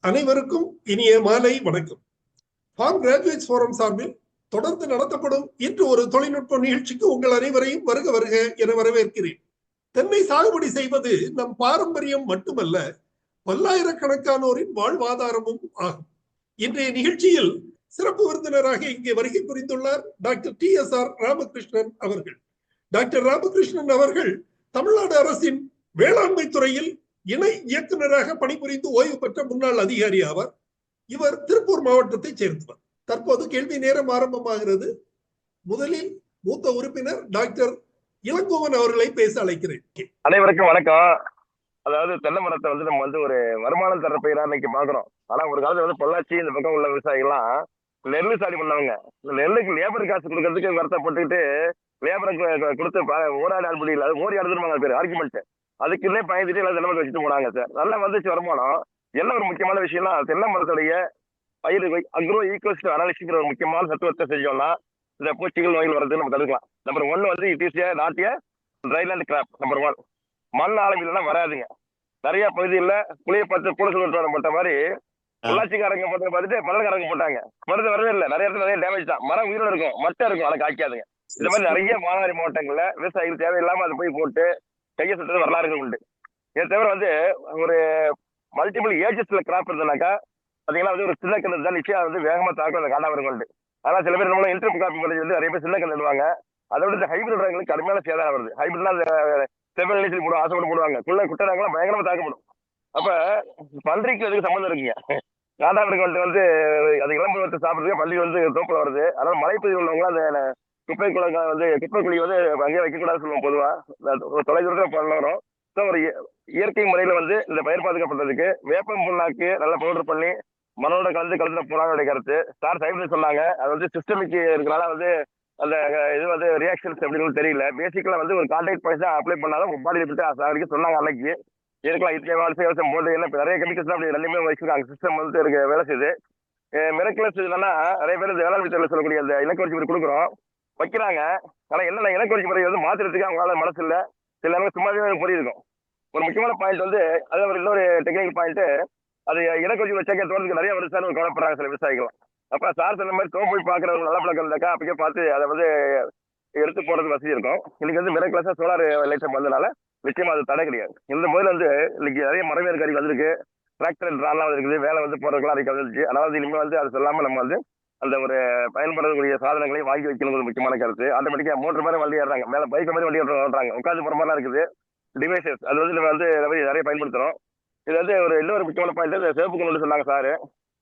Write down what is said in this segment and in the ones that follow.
அனைவருக்கும் இனிய மாலை வணக்கம். ஃபார்ம் கிராஜுவேட்ஸ் ஃபோரம் சார்பில் தொடர்ந்து நடத்தப்படும் இன்று ஒரு தொழில்நுட்ப நிகழ்ச்சிக்கு உங்கள் அனைவரையும் வருக வருக என வரவேற்கிறேன். தென்னை சாகுபடி செய்வது நம் பாரம்பரியம் மட்டுமல்ல, பல்லாயிரக்கணக்கானோரின் வாழ்வாதாரமும் ஆகும். இன்றைய நிகழ்ச்சியில் சிறப்பு விருந்தினராக இங்கே வருகை புரிந்துள்ளார் டாக்டர் TSR ராமகிருஷ்ணன் அவர்கள். டாக்டர் ராமகிருஷ்ணன் அவர்கள் தமிழ்நாடு அரசின் வேளாண்மை துறையில் இணை இயக்குநராக பணிபுரிந்து ஓய்வு பெற்ற முன்னாள் அதிகாரி ஆவார். இவர் திருப்பூர் மாவட்டத்தைச் சேர்ந்தவர். தற்போது கேள்வி நேரம் ஆரம்பமாகிறது. முதலில் மூத்த உறுப்பினர் டாக்டர் இளங்கோவன் அவர்களை பேச அழைக்கிறேன். அனைவருக்கும் வணக்கம். அதாவது தென்னை மரத்தை வந்து நம்ம வந்து ஒரு வருமானம் தர பயிரா இன்னைக்கு பாக்குறோம். ஆனா ஒரு காலத்துல வந்து பொள்ளாச்சி இந்த பக்கம் உள்ள விவசாயிகள்லாம் நெல்லு சாடி பண்ணவங்க. நெல்லுக்கு லேபர் காசு கொடுக்கறதுக்கு வருத்தப்பட்டுக்கிட்டு லேபருக்கு கொடுத்து ஓராடி ஆள் முடியல, அது ஓரி ஆடுதுருவாங்க பேர் ஆர்குமெண்ட். அதுக்குன்னே பயந்துட்டு எல்லாம் தென்னை வச்சுட்டு போனாங்க சார். நல்லா வந்துச்சு வருமானம். என்ன ஒரு முக்கியமான விஷயம்னா தென்னை மரத்துடைய பயிர் அக்ரோ ஈக்குவல் அனாலிசிங்கிற ஒரு முக்கியமான தத்துவத்தை செஞ்சோம்னா இந்த பூச்சிகள் நோய்கள் வர்றது நம்ம தடுக்கலாம். நம்பர் 1 வந்து it is not a dryland crop. Number 1 மண் ஆளுமையிலாம் வராதுங்க. நிறைய பகுதியில் புளிய பார்த்து கூட சொல்லிட்டு போட்ட மாதிரி பொள்ளாச்சிக்காரங்க போட்டு பார்த்துட்டு பல்லக்காரங்க போட்டாங்க. மருந்து வரவே இல்லை. நிறைய இடத்துல நிறைய டேமேஜ் தான். மரம் உயிரோட இருக்கும், மட்டை இருக்கும், அதை காய்க்காதுங்க. இந்த மாதிரி நிறைய மாநகரி மாவட்டங்கள்ல விவசாயிகள் தேவையில்லாம அதை போய் போட்டு கையை சுட்டது வரலாறுகள் உண்டு. இதை தவிர வந்து ஒரு மல்டிபிள் ஏஜஸ்ல கிராப் இருந்தனாக்கா பாத்தீங்கன்னா வந்து ஒரு சின்ன கண்ணு தான் நிச்சயம் வந்து வேகமா தாக்கும் அந்த காண்டாமிருகம் உண்டு. அதனால சில பேர் நம்மளும் இன்டர்ப் காப்பி பண்ணி வந்து நிறைய பேர் சின்ன கண்ணு இடுவாங்க. அதை விட இந்த ஹைபிரிட் ரகங்களுக்கு கடுமையான சேதாரம் வருது. ஹைபிரிட்லாம் அந்த செவல் நீச்சல் போடுவாங்க, ஆசைப்பட்டு போடுவாங்க. குட்டரங்கெல்லாம் பயங்கரமா தாக்கப்படும். அப்ப பன்றிக்கு அதுக்கு சம்மந்தம் இருக்குங்க. காண்டாமிருகம் வந்து அது இளம்பருவத்தை சாப்பிடுறதுக்கு பன்றி வந்து தோப்புல வருது. அதனால மலைப்பகுதியில் உள்ளவங்களாம் அந்த குப்பை குளங்கள் வந்து குப்பை குழி வந்து அங்கேயே வைக்கக்கூடாதுன்னு சொல்லுவோம். பொதுவா தொலைதூரத்தில் பண்ணணும். ஸோ ஒரு இயற்கை முறையில வந்து இந்த பயிர் பாதுகாப்புறதுக்கு வேப்பம் புண்ணாக்கு நல்லா பவுடர் பண்ணி மண்ணோட கலந்து போனாங்க கருத்து. சார் சைபர் சொன்னாங்க. அது வந்து சிஸ்டமிக் இருக்கிறனால வந்து அந்த இது வந்து ரியாக்ஷன்ஸ் எப்படின்னு தெரியல. பேசிக்கலா வந்து ஒரு கான்டாக்ட் பாய்ஸ் தான் அப்ளை பண்ணாதான் பாடி வரைக்கும் சொன்னாங்க. அன்னைக்கு இருக்கலாம் இத்தனை போட்டு என்ன நிறைய கெமிக்கல்ஸ் அப்படி ரெண்டுமே வச்சிருக்காங்க. சிஸ்டம் வந்து இருக்கு வேலை செய்யுது. மிரக்கலஸ் என்னன்னா நிறைய பேர் இந்த வேளாண் துறையில் சொல்லக்கூடிய அந்த இலக்கு முறை கொடுக்குறோம் வைக்கிறாங்க. ஆனா என்னென்ன இலக்கு முறை வந்து மாத்திரத்துக்கு அவங்களால மனசு இல்லை. சில நேரம் சும்மாவே புரியிருக்கும். ஒரு முக்கியமான பாயிண்ட் வந்து அது ஒரு இன்னொரு டெக்னிக்கல் பாயிண்ட். அது இலக்கு வச்சாக்க தோட்டத்துக்கு நிறைய வருஷம் கவலைப்படுறாங்க சில விவசாயிகள். அப்ப சார் சொன்ன மாதிரி தோப்பு போய் பாக்குறவங்க நல்ல பழக்கம் இருந்தாக்கா அப்பயே பார்த்து அதை வந்து எடுத்து போறது வசதி இருக்கும். இன்னைக்கு வந்து மிரக்கலஸா சோலார் லைட்டம் வந்ததுனால நிச்சயமா அது தடை கிடையாது. இந்த முதல்ல வந்து இன்னைக்கு நிறைய மரவேறு கறி வந்திருக்கு, டிராக்டர் ட்ரான்லாம் இருக்குது, வேலை வந்து போறதுக்குலாம் அதுக்கு வந்துருச்சு. அதாவது இனிமேல் வந்து அது சொல்லாம நம்ம வந்து அந்த ஒரு பயன்படக்கூடிய சாதனங்களை வாங்கி வைக்கணும் முக்கியமான கருத்து. ஆட்டோமேட்டிக்கா மோட்டர் மாதிரி வண்டி ஏறாங்க, மேல பைக் மாதிரி வண்டி ஓட்டுறாங்க, உட்காந்து போற மாதிரிலாம் இருக்குது டிவைசஸ். அது வந்து நம்ம வந்து நிறைய பயன்படுத்துறோம். இது வந்து ஒரு இன்னொரு முக்கியமான பாயிண்ட் சிவப்பு கொண்டு சொன்னாங்க சார்.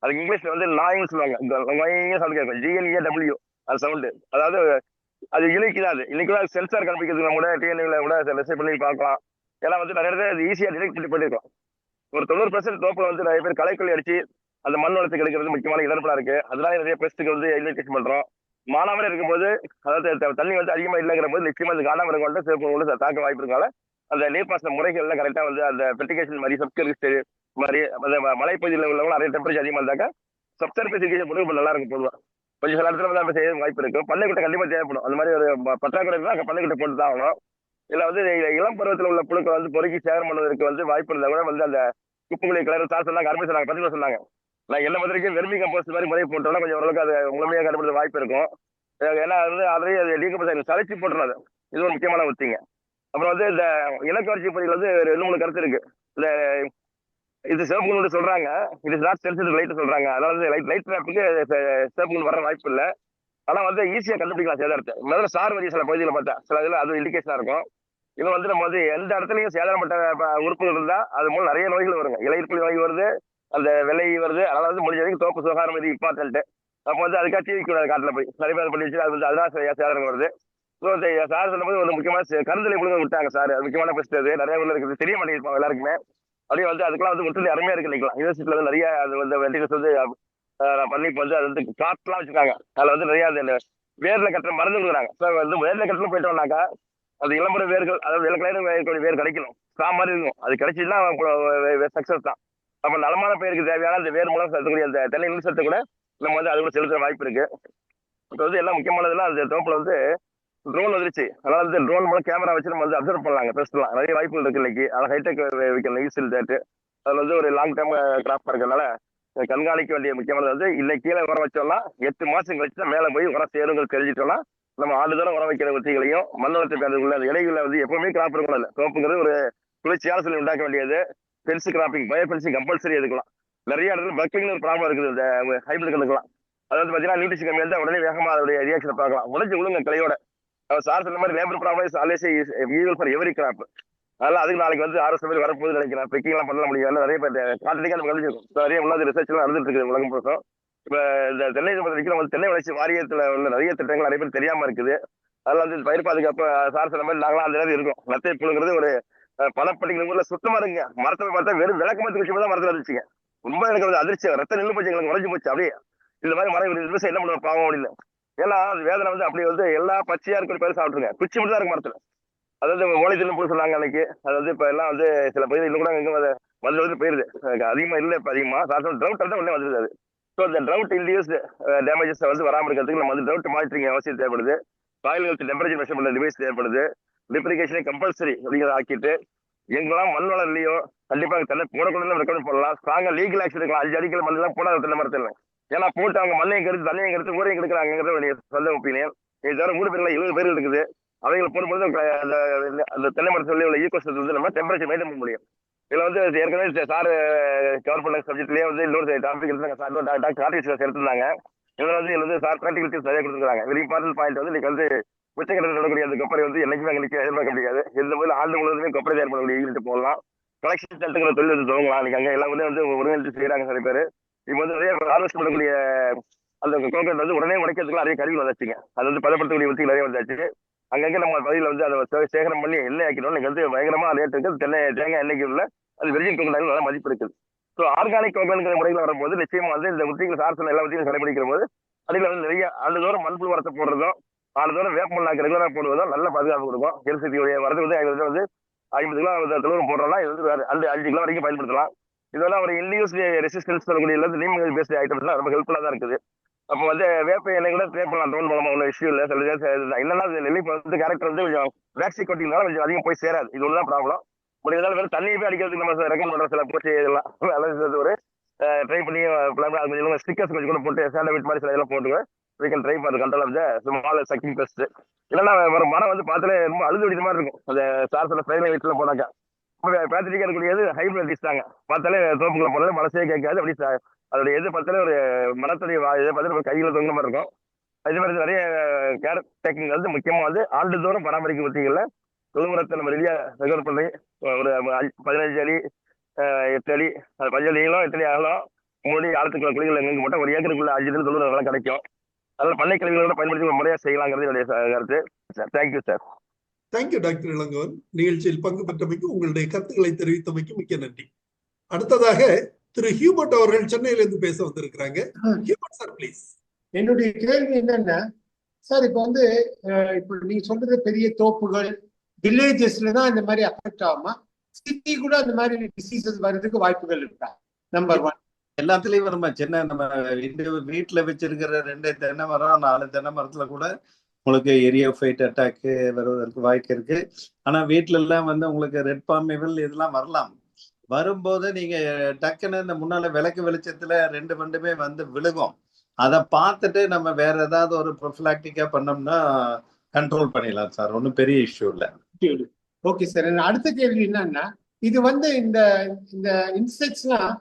அதுக்கு இங்கிலீஷ்ல வந்து நாய்னு சொல்லுவாங்க. சவுண்ட் கேட்கும், GNAW அது சவுண்டு. அதாவது அது யூனிக் தான். அது இன்னைக்கு சென்சார் கண்டுபிடிக்கிறதுக்கு கூட TNA கூட மெசேஜ் பண்ணி பார்க்கலாம். ஏன்னா வந்து நிறைய இடத்துல ஈஸியா டிடெக்ட் பண்ணி பண்ணிருக்கோம். ஒரு 90% தோப்புல வந்து நிறைய பேர் களைக்கொல்லி அடிச்சு அந்த மண் வளத்துக்கு எடுக்கிறது முக்கியமான இடர்படா இருக்கு. அதனால நிறைய பெஸ்ட்டுக்கு வந்து இன்வெஸ்ட் பண்றோம். மானாமரம் இருக்கும்போது அதாவது தண்ணி வந்து அதிகமா இல்லைங்கிற போது நிச்சயமா அந்த காண்டாமிருகம் கொண்டு சிவப்பு கொண்டு தாக்க வாய்ப்பு இருக்கால அந்த நீர்ப்பாசன முறைகள்ல கரெக்டா வந்து அந்த பெர்டிகேஷன் மாதிரி சப்ஸ்கிரிப்ட் மாதிரி அந்த மலைப்பகுதியில் உள்ளவங்க நிறைய டெம்பரேச்சர் அதிகமா இருந்தாக்க சப்சர்ஃபேஸ் இரிகேஷன் போட்டு நல்லா இருக்கும். பொதுவாக கொஞ்சம் சில இடத்துல வந்து செய்ய வாய்ப்பு இருக்கும். பண்ணைக்குட்டை கண்டிப்பா தேவைப்படும். அந்த மாதிரி ஒரு பற்றாக்குறை இருந்தால் அங்கே பண்ணைக்குட்டை போட்டு தான் ஆகணும். இதுல வந்து இளம் பருவத்தில் உள்ள புழுக்கள் வந்து பொறுக்கி சேகரம் பண்ணுவதற்கு வந்து வாய்ப்பு இருந்தால் கூட வந்து அந்த குப்பைகளை கிளறு சார் சொன்னாங்க, அருமை சொன்னாங்க, பதிவு சொன்னாங்க. நான் என்ன மாதிரி வெர்மி கம்போஸ்ட் மாதிரி முறை போட்டோம்னா கொஞ்சம் ஓரளவுக்கு அது முழுமையாக கண்டுபிடிக்க வாய்ப்பு இருக்கும். ஏன்னா வந்து அதுலேயே அது டீகம்போஸ் சளிச்சு போட்டுறது இது ஒரு முக்கியமான விஷயங்க. அப்புறம் வந்து இந்த இலக்கு வளர்ச்சி பகுதியில் வந்து 2-3 கருத்து இருக்கு. இந்த இது சிவப்பு சொல்றாங்க, it is not sensitive light சொல்றாங்க. அதாவது லைட் ட்ராப்புக்கு சிவப்பு வர வாய்ப்பு இல்லை. ஆனா வந்து ஈஸியா கண்டுபிடிக்கலாம் சேதாரத்தை. முதல்ல சார் வரி சில பகுதியில் பார்த்தா சில இதில் அது இண்டிகேஷனா இருக்கும். இது வந்து நம்ம வந்து எந்த இடத்துலையும் சேதாரப்பட்ட உறுப்புகள் இருந்தா அது மூலம் நிறைய நோய்கள் வருங்க. இலையிற்புலி நோய் வருது, அந்த விலை வருது. அதனால வந்து முடிஞ்ச வரைக்கும் தோப்பு சுகாதாரம் இது இம்பார்ட்டன்ட். அப்போ வந்து அதுக்காக டிவி காட்டில் போய் நிறைய பேர் பண்ணி வச்சு அது வந்து அதெல்லாம் சேதாரம் வருது. ஸோ சார் சொல்லும்போது ஒரு முக்கியமான கருந்தலை முழுங்க விட்டாங்க சார். அது முக்கியமான பெஸ்ட். அது நிறைய ஊர்ல இருக்குது, தெரிய மாட்டேங்கிருப்பாங்க எல்லாருக்குமே. அப்படியே வந்து அதுக்கெல்லாம் வந்து முற்றிலும் அருமையா இருக்கு. நினைக்கலாம் யூனிவர்சிட்டியில வந்து நிறைய அது வந்து வெண்டிகஸ் வந்து பண்ணி இப்போ வந்து அது வந்து காட்டுலாம் வச்சிருக்காங்க. அதில் வந்து நிறைய அந்த வேர்ல கட்டுற மருந்து கொடுக்குறாங்க. ஸோ வந்து வேர்ல கட்டணும் போயிட்டோம்னாக்கா அது இளம்புற வேர்கள், அதாவது இலக்கலையும் வேர் கிடைக்கணும். மாதிரி இருக்கும். அது கிடைச்சின்னா சக்சஸ் தான். அப்ப நலமான பயிருக்கு தேவையான அந்த வேர் மூலம் செலுத்தக்கூடிய அந்த தென்னை நெல் சத்தை கூட நம்ம வந்து அது கூட செலுத்துற வாய்ப்பு இருக்கு. இப்போ வந்து எல்லாம் முக்கியமானதெல்லாம் அந்த தோப்புல வந்து ட்ரோன் வந்துருச்சு. அதனால வந்து ட்ரோன் மூலம் கேமரா வச்சு நம்ம வந்து அப்சர்வ் பண்ணலாங்க, பெஸ்ட்லாம் நிறைய வாய்ப்புகள் இருக்கு இன்னைக்கு. அதனால ஹைடெக் வைக்கணும் ஈஸில் தேட்டு அதுல வந்து ஒரு லாங் டேர்ம் கிராப் இருக்கிறதுனால கண்காணிக்க வேண்டிய முக்கியமானது வந்து இல்லை கீழே உரம் வச்சோம்னா 8 மாசம் கழிச்சு தான் மேலே போய் உரம் சேருங்கிறது தெரிஞ்சிட்டோம்னா நம்ம ஆண்டுதோறும் உரம் வைக்கிற உத்திகளையும் மண் வளத்துக்கு அது உள்ள இலைகளை வந்து எப்பவுமே கிராப் இருக்கணும். இல்லை தோப்புங்கிறது ஒரு குளிர்ச்சியான சூழலை உண்டாக்க வேண்டியது. Bency cropping bio fencing compulsory எடுக்கலாம். நிறைய இடத்துல பக்கிங்னு ஒரு ப்ராப்ளம் இருக்குது இந்த ஹைபிரிட் கண்டுக்கலாம். அதாவது பார்த்தீங்கன்னா நியூட்ரிஷன் கம்மியாக இருந்தால் உடனே வேகமாக அதோடைய ரியாக்ஷனை பார்க்கலாம். உடஞ்சி விழுங்க கிளையோட. சார் சொன்ன மாதிரி labour problem always evil for every crop. அதனால அதுக்கு நாளைக்கு வந்து ஆர்எஸ் மாதிரி வரப்போகுது நினைக்கிறேன். பெக்கிங் எல்லாம் பண்ண முடியாது. நிறைய பேர் கான்ட்ராக்டிக்கா நம்ம கழிச்சிருக்கும். நிறைய உள்ள ரிசர்ச் எல்லாம் நடந்துட்டு இருக்குது உலகம் முழுசும். இப்ப இந்த தென்னை வந்து தென்னை வளர்ச்சி வாரியத்துல உள்ள நிறைய திட்டங்கள் நிறைய பேர் தெரியாம இருக்குது. அதில் வந்து பயிர் பாதுகாப்பு சார் சொன்ன மாதிரி நாங்களாம் அந்த நேரம் இருக்கும். நத்தை புழுங்கிறது ஒரு பணப்பட்டிங்கிற ஊர்ல சுத்தமா இருக்குங்க. மரத்தை பார்த்தா வெறும் விளக்கமத்து வச்சு தான் மரத்துல இருந்துச்சுங்க. ரொம்ப எனக்கு வந்து அதிர்ச்சி. ரத்த நின்று போச்சு, எங்களுக்கு உடஞ்சு போச்சு. அப்படியே இந்த மாதிரி மரம் விவசாயம் என்ன பண்ணுவோம் பாவம் அப்படின்னு. ஏன்னா அது வேதனை வந்து அப்படி வந்து எல்லா பச்சையா இருக்கிற பேர் சாப்பிட்டுருங்க. குச்சி மட்டும் தான் இருக்கு மரத்துல. அதாவது ஓலை தின்னு போய் சொன்னாங்க அன்னைக்கு. அதாவது இப்ப எல்லாம் வந்து சில பயிர் இன்னும் கூட எங்க வந்து போயிருது. அதிகமா இல்லை இப்ப அதிகமா ட்ரவுட் தான் உடனே வந்துருது. ஸோ இந்த ட்ரவுட் இன்டியூஸ்டு டேமேஜஸ் வந்து வராமல் இருக்கிறதுக்கு நம்ம வந்து ட்ரவுட் மானிட்டரிங் அவசியம் தேவைப்படுது. சாயில் ஹெல்த் டெம்பரேச்சர் மெஷர் பண்ண டிவைஸ் தேவைப்படுது. லிப்ரிகேஷனே கம்பல்சரி அப்படிங்கிறத ஆக்கிட்டு எங்கெல்லாம் மண் வளம் இல்லையோ கண்டிப்பாக தென்னை போடக்கூடாது ரெக்கமெண்ட் பண்ணலாம். ஸ்ட்ராங்கா லீகல் ஆக்ஷன் எடுக்கலாம். 5 அடிக்கல மண் எல்லாம் போடாத தென்னை மரத்தில். ஏன்னா போட்டு அவங்க மண்ணையும் கருத்து தண்ணியும் கருத்து ஊரையும் கெடுக்கிறாங்கிறது சொந்த ஒப்பீனியன். இது தவிர 3 பேர்ல 70 பேர்கள் இருக்குது. அவைகளை போடும்போது அந்த தென்னை மரத்தில் உள்ள ஈகோசிஸ்டம் வந்து நம்ம டெம்பரேச்சர் மெயின்டைன் பண்ண முடியும். இதுல வந்து ஏற்கனவே சார் கவர் பண்ண சப்ஜெக்ட்லயே வந்து இன்னொரு டாபிக் இருந்தாங்க. சார் டாக்டர் ஆர்டிஃபிஷியல் எடுத்திருந்தாங்க. இதுல வந்து சார் ப்ராக்டிகல் டிப்ஸ் நிறைய கொடுத்துருக்காங்க. வெரி இம்பார்ட்டன்ட் பாயிண்ட் வந்து இன்னைக்கு வந்து உச்சக்கட்டத்தில் நடக்கூடிய அந்த கொப்பரை வந்து என்னைக்குமே அங்கே எதிர்பார்க்க முடியாது. எந்த போது ஆண்டு முழுவதுமே கொப்பரை தயார் பண்ணக்கூடிய ஈடுட்டு போடலாம். கலெக்ஷன் சென்டருங்கிற தொழில் வந்து துவங்கலாம். இன்னைக்கு அங்கே எல்லாம் வந்து ஒருங்கிணைந்து செய்யறாங்க சில பேர். இப்போ வந்து நிறைய ஹார்வெஸ்ட் பண்ணக்கூடிய அந்த கோகனட் வந்து உடனே உடைக்கிறதுக்கு நிறைய கருவிகள் வந்தாச்சுங்க. அது வந்து பதப்படுத்தக்கூடிய உத்தி நிறைய வந்தாச்சு. அங்கங்கே நம்ம பகுதியில் வந்து அதை சேகரம் பண்ணி எண்ணெய் ஆக்கிட்டோம். இன்னைக்கு வந்து பயங்கரமா ரேட் இருக்குது. தேங்காய் எண்ணெய்க்கு உள்ள அது வெர்ஜின் கோகனட் நல்ல மதிப்பு இருக்குது. ஸோ ஆர்கானிக் கோகனட்ங்கிற முறையில் வரும்போது நிச்சயமா வந்து இந்த உத்திகள் சார் சொன்ன எல்லா உத்தியும் கடைபிடிக்கிற போது அதில் வந்து நிறைய ஆண்டுதோறும் மண்புழு வரத்தை போடுறதும் ஆண்டுதோறும் வேப்பமண்ணாக்கு ரெகுலராக போடுவதும் நல்ல பாதுகாப்பு கொடுக்கும். எரிசக்தியுடைய வரது வந்து வந்து 50 கிலோ தொழுவம் போடுறோம்னா இது வந்து 5 கிலோ வரைக்கும் பயன்படுத்தலாம். இதெல்லாம் ஒரு இன்டியூஸ் ரெசிஸ்டன்ஸ் சொல்லக்கூடிய நீம் பேஸ்ட் ஐட்டம்ஸ்லாம் ரொம்ப ஹெல்ப்ஃபுல்லாக தான் இருக்குது. அப்போ வந்து வேப்ப எண்ணெய் கூட ட்ரே பண்ணலாம். டோன் மூலமா ஒன்றும் இஷ்யூ இல்லை. சில என்னன்னா நெல்லிப்பு வந்து கேரக்டர் வந்து கொஞ்சம் வேக்சி கொட்டினால கொஞ்சம் அதிகம் போய் சேராது. இது ஒன்று தான் ப்ராப்ளம். முடிஞ்சதாலும் வெறும் தண்ணியை போய் அடிக்கிறதுக்கு நம்ம ரெக்கமெண்ட் பண்ணுற சில பூச்சி இதெல்லாம் நல்லது ஒரு ட்ரை பண்ணி கொஞ்சம் ஸ்டிக்கர்ஸ் கொஞ்சம் கூட போட்டு சாண்டவிட் மாதிரி சில இதெல்லாம் போட்டுங்க. we can try for the control of the small sucking pest. இல்லைன்னா ஒரு மரம் வந்து பார்த்தாலே ரொம்ப அழுது வெடித்த மாதிரி இருக்கும். அந்த சார்ஸில் ஃப்ரைல வீட்டில் போனாக்கா பேத்திரிக்கா இருக்கக்கூடியது ஹைபிரிட் தாங்க. பார்த்தாலே தோப்புக்குள்ள போனாலே மனசே கேட்காது. அப்படி அதோட எது பார்த்தாலே ஒரு மரத்துடைய இதை பார்த்தாலே கையில் தொங்குற மாதிரி இருக்கும். அதே மாதிரி நிறைய கேர் டேக்கிங் வந்து முக்கியமாக வந்து ஆண்டுதோறும் பராமரிக்க உத்திகளில் தொழுமுறத்தை நம்ம ரெடியாக ரெகுலர் பண்ணி ஒரு 15 அடி 8 அடி அது 15 அடிகளும் 8 அடி ஆகலாம். 3 அடி ஆழத்துக்குள்ள குழிகள் எங்கே போட்டால் ஒரு ஏக்கருக்குள்ள 5 அடி தொழுவு நல்லா கிடைக்கும். அதனால பண்ணை கழிவுகளோட பயன்படுத்தி ஒரு முறையாக செய்யலாங்கிறது என்னுடைய கருத்து. Thank you sir. Thank you doctor Ilangovan. நிகழ்ச்சியில் பங்கு பெற்றமைக்கு உங்களுடைய கருத்துக்களை தெரிவித்தமைக்கு மிக்க நன்றி. அடுத்ததாக திரு ஹியூபர்ட் அவர்கள் சென்னையிலிருந்து பேச வந்திருக்கிறாங்க. Hubert sir please. என்னுடைய கேள்வி என்னன்னா சார், இப்போ வந்து இப்போ நீங்க சொல்றது பெரிய தோப்புகள் வில்லேஜஸ்ல தான் இந்த மாதிரி அஃபெக்ட் ஆகுமா? சிட்டி கூட அந்த மாதிரி டிசீசஸ் வர்றதுக்கு வாய்ப்புகள் இருக்கா? நம்பர் 1. எல்லாத்துலயும் நம்ம சின்ன நம்ம வீட்டுல வச்சிருக்கிற 2 தென்னை மரம் 4 தென்னை மரத்துல கூட உங்களுக்கு எரியோஃபைட் அட்டாக்கு வருவதற்கு வாய்ப்பு இருக்கு. ஆனா வீட்டுல எல்லாம் வந்து உங்களுக்கு ரெட் பாமிவல் இதெல்லாம் வரலாம். வரும்போது நீங்க டக்குன்னு இந்த முன்னால விளக்கு வெளிச்சத்துல 2 வண்டுமே வந்து விழுகும். அதை பார்த்துட்டு நம்ம வேற ஏதாவது ஒரு ப்ரொஃபிலாக்டிக்கா பண்ணோம்னா கண்ட்ரோல் பண்ணிடலாம் சார். ஒன்றும் பெரிய இஷ்யூ இல்லை. Okay sir. அடுத்த கேள்வி என்னன்னா, இது வந்து இந்த இன்செக்ட்ஸ்லாம்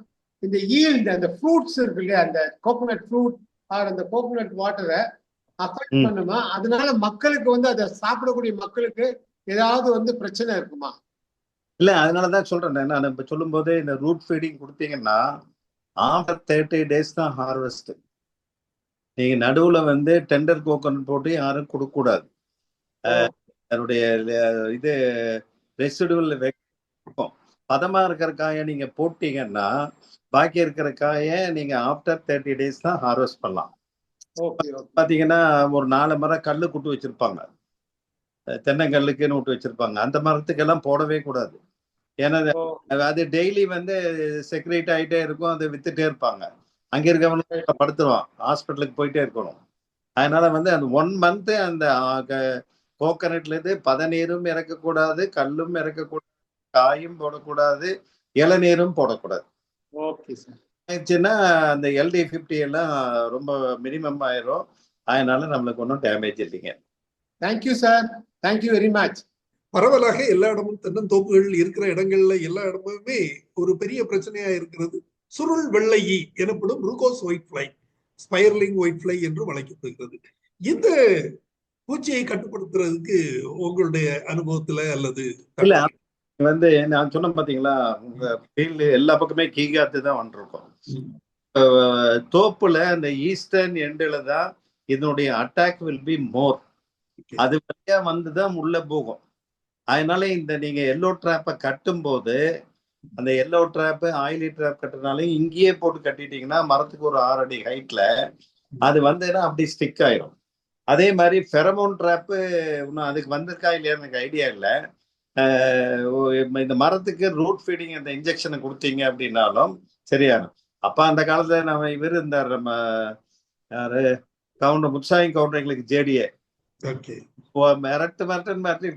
இந்த ஈல்டு அந்த ஃப்ரூட்ஸ் இருக்கு இல்லையா, அந்த கோகோனட் ஃப்ரூட் ஆர் அந்த கோகோனட் வாட்டரை அஃபெக்ட் பண்ணுமா? அதனால மக்களுக்கு வந்து அதை சாப்பிடக்கூடிய மக்களுக்கு ஏதாவது வந்து பிரச்சனை இருக்குமா? இல்ல, அதனாலதான் சொல்றேன். நான் இப்ப சொல்லும் போதே இந்த ரூட் ஃபீடிங் கொடுத்தீங்கன்னா ஆஃப்டர் 30 days தான் ஹார்வெஸ்ட். நீங்க நடுவுல வந்து டெண்டர் கோகோனட் போட்டு யாரும் கொடுக்க கூடாது. அதனுடைய இது ரெசிடுவல் வைக்கும். பதமா இருக்கிற காயை நீங்க போட்டீங்கன்னா பாக்கி இருக்கிற காயை நீங்க ஆஃப்டர் 30 days தான் ஹார்வெஸ்ட் பண்ணலாம். பாத்தீங்கன்னா ஒரு 4 மரம் கல்லு குட்டு வச்சிருப்பாங்க, தென்னங்கல்லுக்குன்னு விட்டு வச்சிருப்பாங்க. அந்த மரத்துக்கெல்லாம் போடவே கூடாது. ஏன்னா அது டெய்லி வந்து செக்ரேட் ஆகிட்டே இருக்கும். அதை வித்துட்டே இருப்பாங்க. அங்க இருக்கவங்க படுத்துருவான், ஹாஸ்பிட்டலுக்கு போயிட்டே இருக்கணும். அதனால வந்து அந்த 1 month அந்த கோகனட்ல இருந்து பதநீரும் இறக்கக்கூடாது, கல்லும் இறக்கக்கூடாது, காயும் போடக்கூடாது, இளநீரும் போடக்கூடாது. Okay sir. ஆயிடுச்சுன்னா அந்த LD50 எல்லாம் ரொம்ப மினிமம் ஆயிரும். அதனால நம்மளுக்கு ஒன்றும் டேமேஜ் இல்லைங்க. Thank you sir, thank you very much. பரவலாக எல்லா இடமும் தென்னந்தோப்புகள் இருக்கிற இடங்கள்ல எல்லா இடமுமே ஒரு பெரிய பிரச்சனையா இருக்கிறது சுருள் வெள்ளை ஈ எனப்படும் rugose white fly, spiralling white fly என்று அழைக்கப்படுகிறது. இந்த பூச்சியை கட்டுப்படுத்துறதுக்கு உங்களுடைய அனுபவத்துல அல்லது இல்ல வந்து நான் சொன்ன பாத்தீங்களா, உங்க ஃபீல்டு எல்லா பக்கமே கீகாத்து தான் வந்துருக்கோம். தோப்புல அந்த ஈஸ்டர்ன் எண்டுல தான் இதனுடைய அட்டாக் வில் பி மோர். அது வழியா வந்துதான் உள்ள போகும். அதனால இந்த நீங்க எல்லோ ட்ராப்பை கட்டும் போது அந்த எல்லோ ட்ராப் ஆயிலி ட்ராப் கட்டுறதுனால இங்கேயே போட்டு கட்டிட்டீங்கன்னா மரத்துக்கு ஒரு 6 அடி ஹைட்ல அது வந்ததுன்னா அப்படி ஸ்டிக் ஆயிரும். அதே மாதிரி ஃபெரமோன் ட்ராப்பு இன்னும் அதுக்கு வந்திருக்கா இல்லையா எனக்கு ஐடியா இல்லை. இந்த மரத்துக்கு ரூட் ஃபீடிங் அந்த இன்ஜெக்ஷனை கொடுத்தீங்க அப்படின்னாலும் சரியாகும். அப்ப அந்த காலத்துல நம்ம இவர் இருந்தார், நம்ம யாரு கவுண்டர் முத்சாமி கவுண்டர், எங்களுக்கு ஜேடிஏ மிரட்டு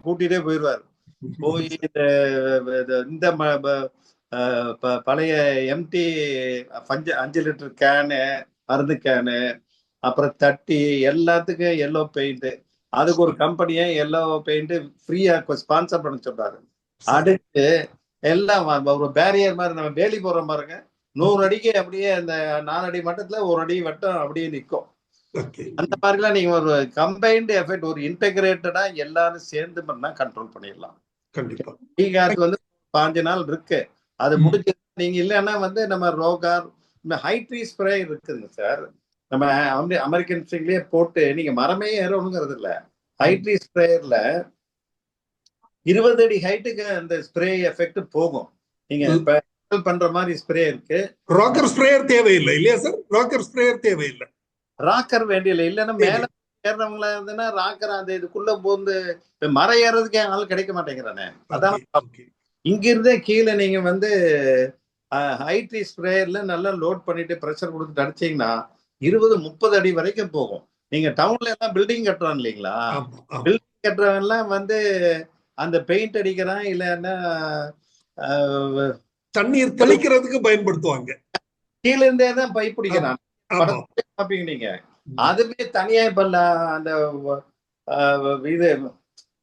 கூட்டிட்டே போயிடுவார். போய் இந்த பழைய எம்டி 5 லிட்டர் கேனு, மருந்து கேனு, அப்புறம் தட்டி எல்லாத்துக்கும் எல்லோ பெயிண்ட், அதுக்கு ஒரு கம்பெனியை எல்லோ பெயிண்ட் ஃப்ரீயா ஸ்பான்சர் பண்ண சொல்றாரு. அடுத்து எல்லாம் ஒரு பேரியர் மாதிரி நம்ம வேலி போற பாருங்க, 100 அடிக்கு அப்படியே அந்த 4 அடி மட்டத்துல 1 அடி வட்டம் அப்படியே நிற்கும். அந்த மாதிரிலாம் நீங்க ஒரு கம்பைன்டு எஃபெக்ட், ஒரு இன்டெகிரேட்டடா எல்லாரும் சேர்ந்து பண்ணா கண்ட்ரோல் பண்ணிடலாம். கண்டிப்பா அது வந்து 5 நாள் இருக்கு, அது முடிஞ்சு நீங்க இல்லைன்னா வந்து நம்ம ரோகார் இந்த ஹை ட்ரீ ஸ்ப்ரே இருக்குதுங்க சார். நம்ம அமெரிக்கன் ஸ்ப்ரேலயே போட்டு நீங்க மரமே ஏறணுங்கிறது இல்ல, ஹை ட்ரீ ஸ்ப்ரேயர்ல 20 அடி ஹைட்டுக்கு அந்த ஸ்ப்ரே எஃபெக்ட் போகும். நீங்க பண்ற மாதிரி ஸ்ப்ரே இருக்கு. ராக்கர் ஸ்ப்ரேயர் தேவையில்லை இல்லையா சார்? ராக்கர் ஸ்ப்ரேயர் தேவையில்லை, ராக்கர் வேண்டியில்லை. இல்லைன்னா மேல ஏறவங்களா இருந்ததுன்னா ராக்கர் அந்த இதுக்குள்ள போந்து மரம் ஏறதுக்கே ஆள் கிடைக்க மாட்டேங்கிறானே. அதான் இங்க இருந்தே கீழே நீங்க வந்து ஹை ட்ரீ ஸ்ப்ரேயர்ல நல்லா லோட் பண்ணிட்டு ப்ரெஷர் கொடுத்துட்டு அடிச்சீங்கன்னா 20-30 அடி வரைக்கும் போகும். நீங்க டவுன்ல எல்லாம் பில்டிங் கட்டுறான் இல்லைங்களா, பில்டிங் கட்டுறவன் எல்லாம் வந்து அந்த பெயிண்ட் அடிக்கிறான், இல்லைன்னா தண்ணீர் தெளிக்கிறதுக்கு பயன்படுத்துவாங்க. கீழ இருந்தே தான் பைப் பிடிக்கிறான். பாப்பீங்க நீங்க, அதுவே தனியா இப்ப அந்த இது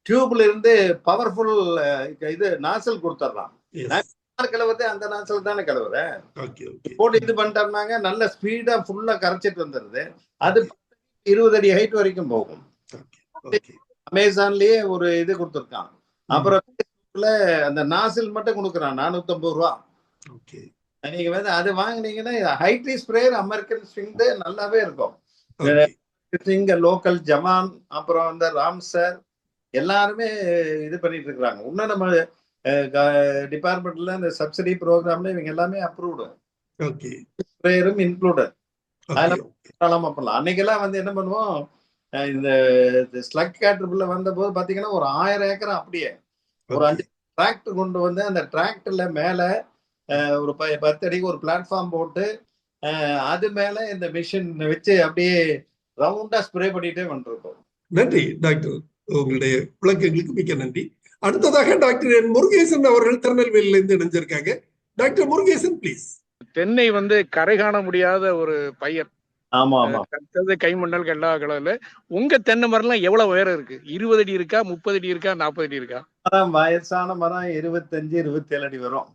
டியூப்ல இருந்து பவர்ஃபுல் இது நாசல் கொடுத்துடலாம். கிளவுறது அந்த நாசல் தானே கிளவுற போட்டு இது பண்ணிட்டாங்க, நல்ல ஸ்பீடா ஃபுல்லா கரைச்சிட்டு வந்துருது. அது 20 அடி ஹைட் வரைக்கும் போகும். அமேசான்லயே ஒரு இது கொடுத்துருக்கான். அப்புறம் அந்த நாசில் மட்டும் கொடுக்குறான் 450 ரூபா. நீங்க வந்து அது வாங்கினீங்கன்னா high tree sprayer American swing நல்லாவே இருக்கும். லோக்கல் ஜமான், அப்புறம் வந்து ராம்சர் எல்லாருமே இது பண்ணிட்டு இருக்கிறாங்க. இன்னும் நம்ம டிபார்ட்மெண்ட்ல இந்த சப்சிடி ப்ரோக்ராம்ல இவங்க எல்லாமே அப்ரூவ்டு, ஸ்ப்ரேயரும் இன்க்ளூடட். அதெல்லாம் பண்ணலாம். அன்னைக்கெல்லாம் வந்து என்ன பண்ணுவோம், இந்த ஸ்லக் கேட்டர்பில்ல வந்த போது பாத்தீங்கன்னா ஒரு 1000 ஏக்கர் அப்படியே ஒரு 5 டிராக்டர் கொண்டு வந்து அந்த டிராக்டர்ல மேல ஒரு 10 அடிக்கு ஒரு பிளாட்ஃபார்ம் போட்டு அது மேல இந்த மிஷின் வச்சு அப்படியே ரவுண்டா ஸ்ப்ரே பண்ணிட்டே வந்துருக்கோம். நன்றி டாக்டர், உங்களுடைய விளக்கங்களுக்கு மிக்க நன்றி. அடுத்ததாக டாக்டர் என் முருகேசன் அவர்கள் திருநெல்வேலியில இருந்து இணைஞ்சிருக்காங்க. Doctor Murugesan please. தென்னை வந்து கரை காண முடியாத ஒரு பயிர். ஆமா ஆமா, கைமண்டல் எல்லா கலர்ல. உங்க தென்னை மரம்லாம் எவ்வளவு உயரம் இருக்கு? 20 அடி இருக்கா, 30 அடி இருக்கா, 40 அடி இருக்கா? வயசான மரம் 25-27 அடி வரும்.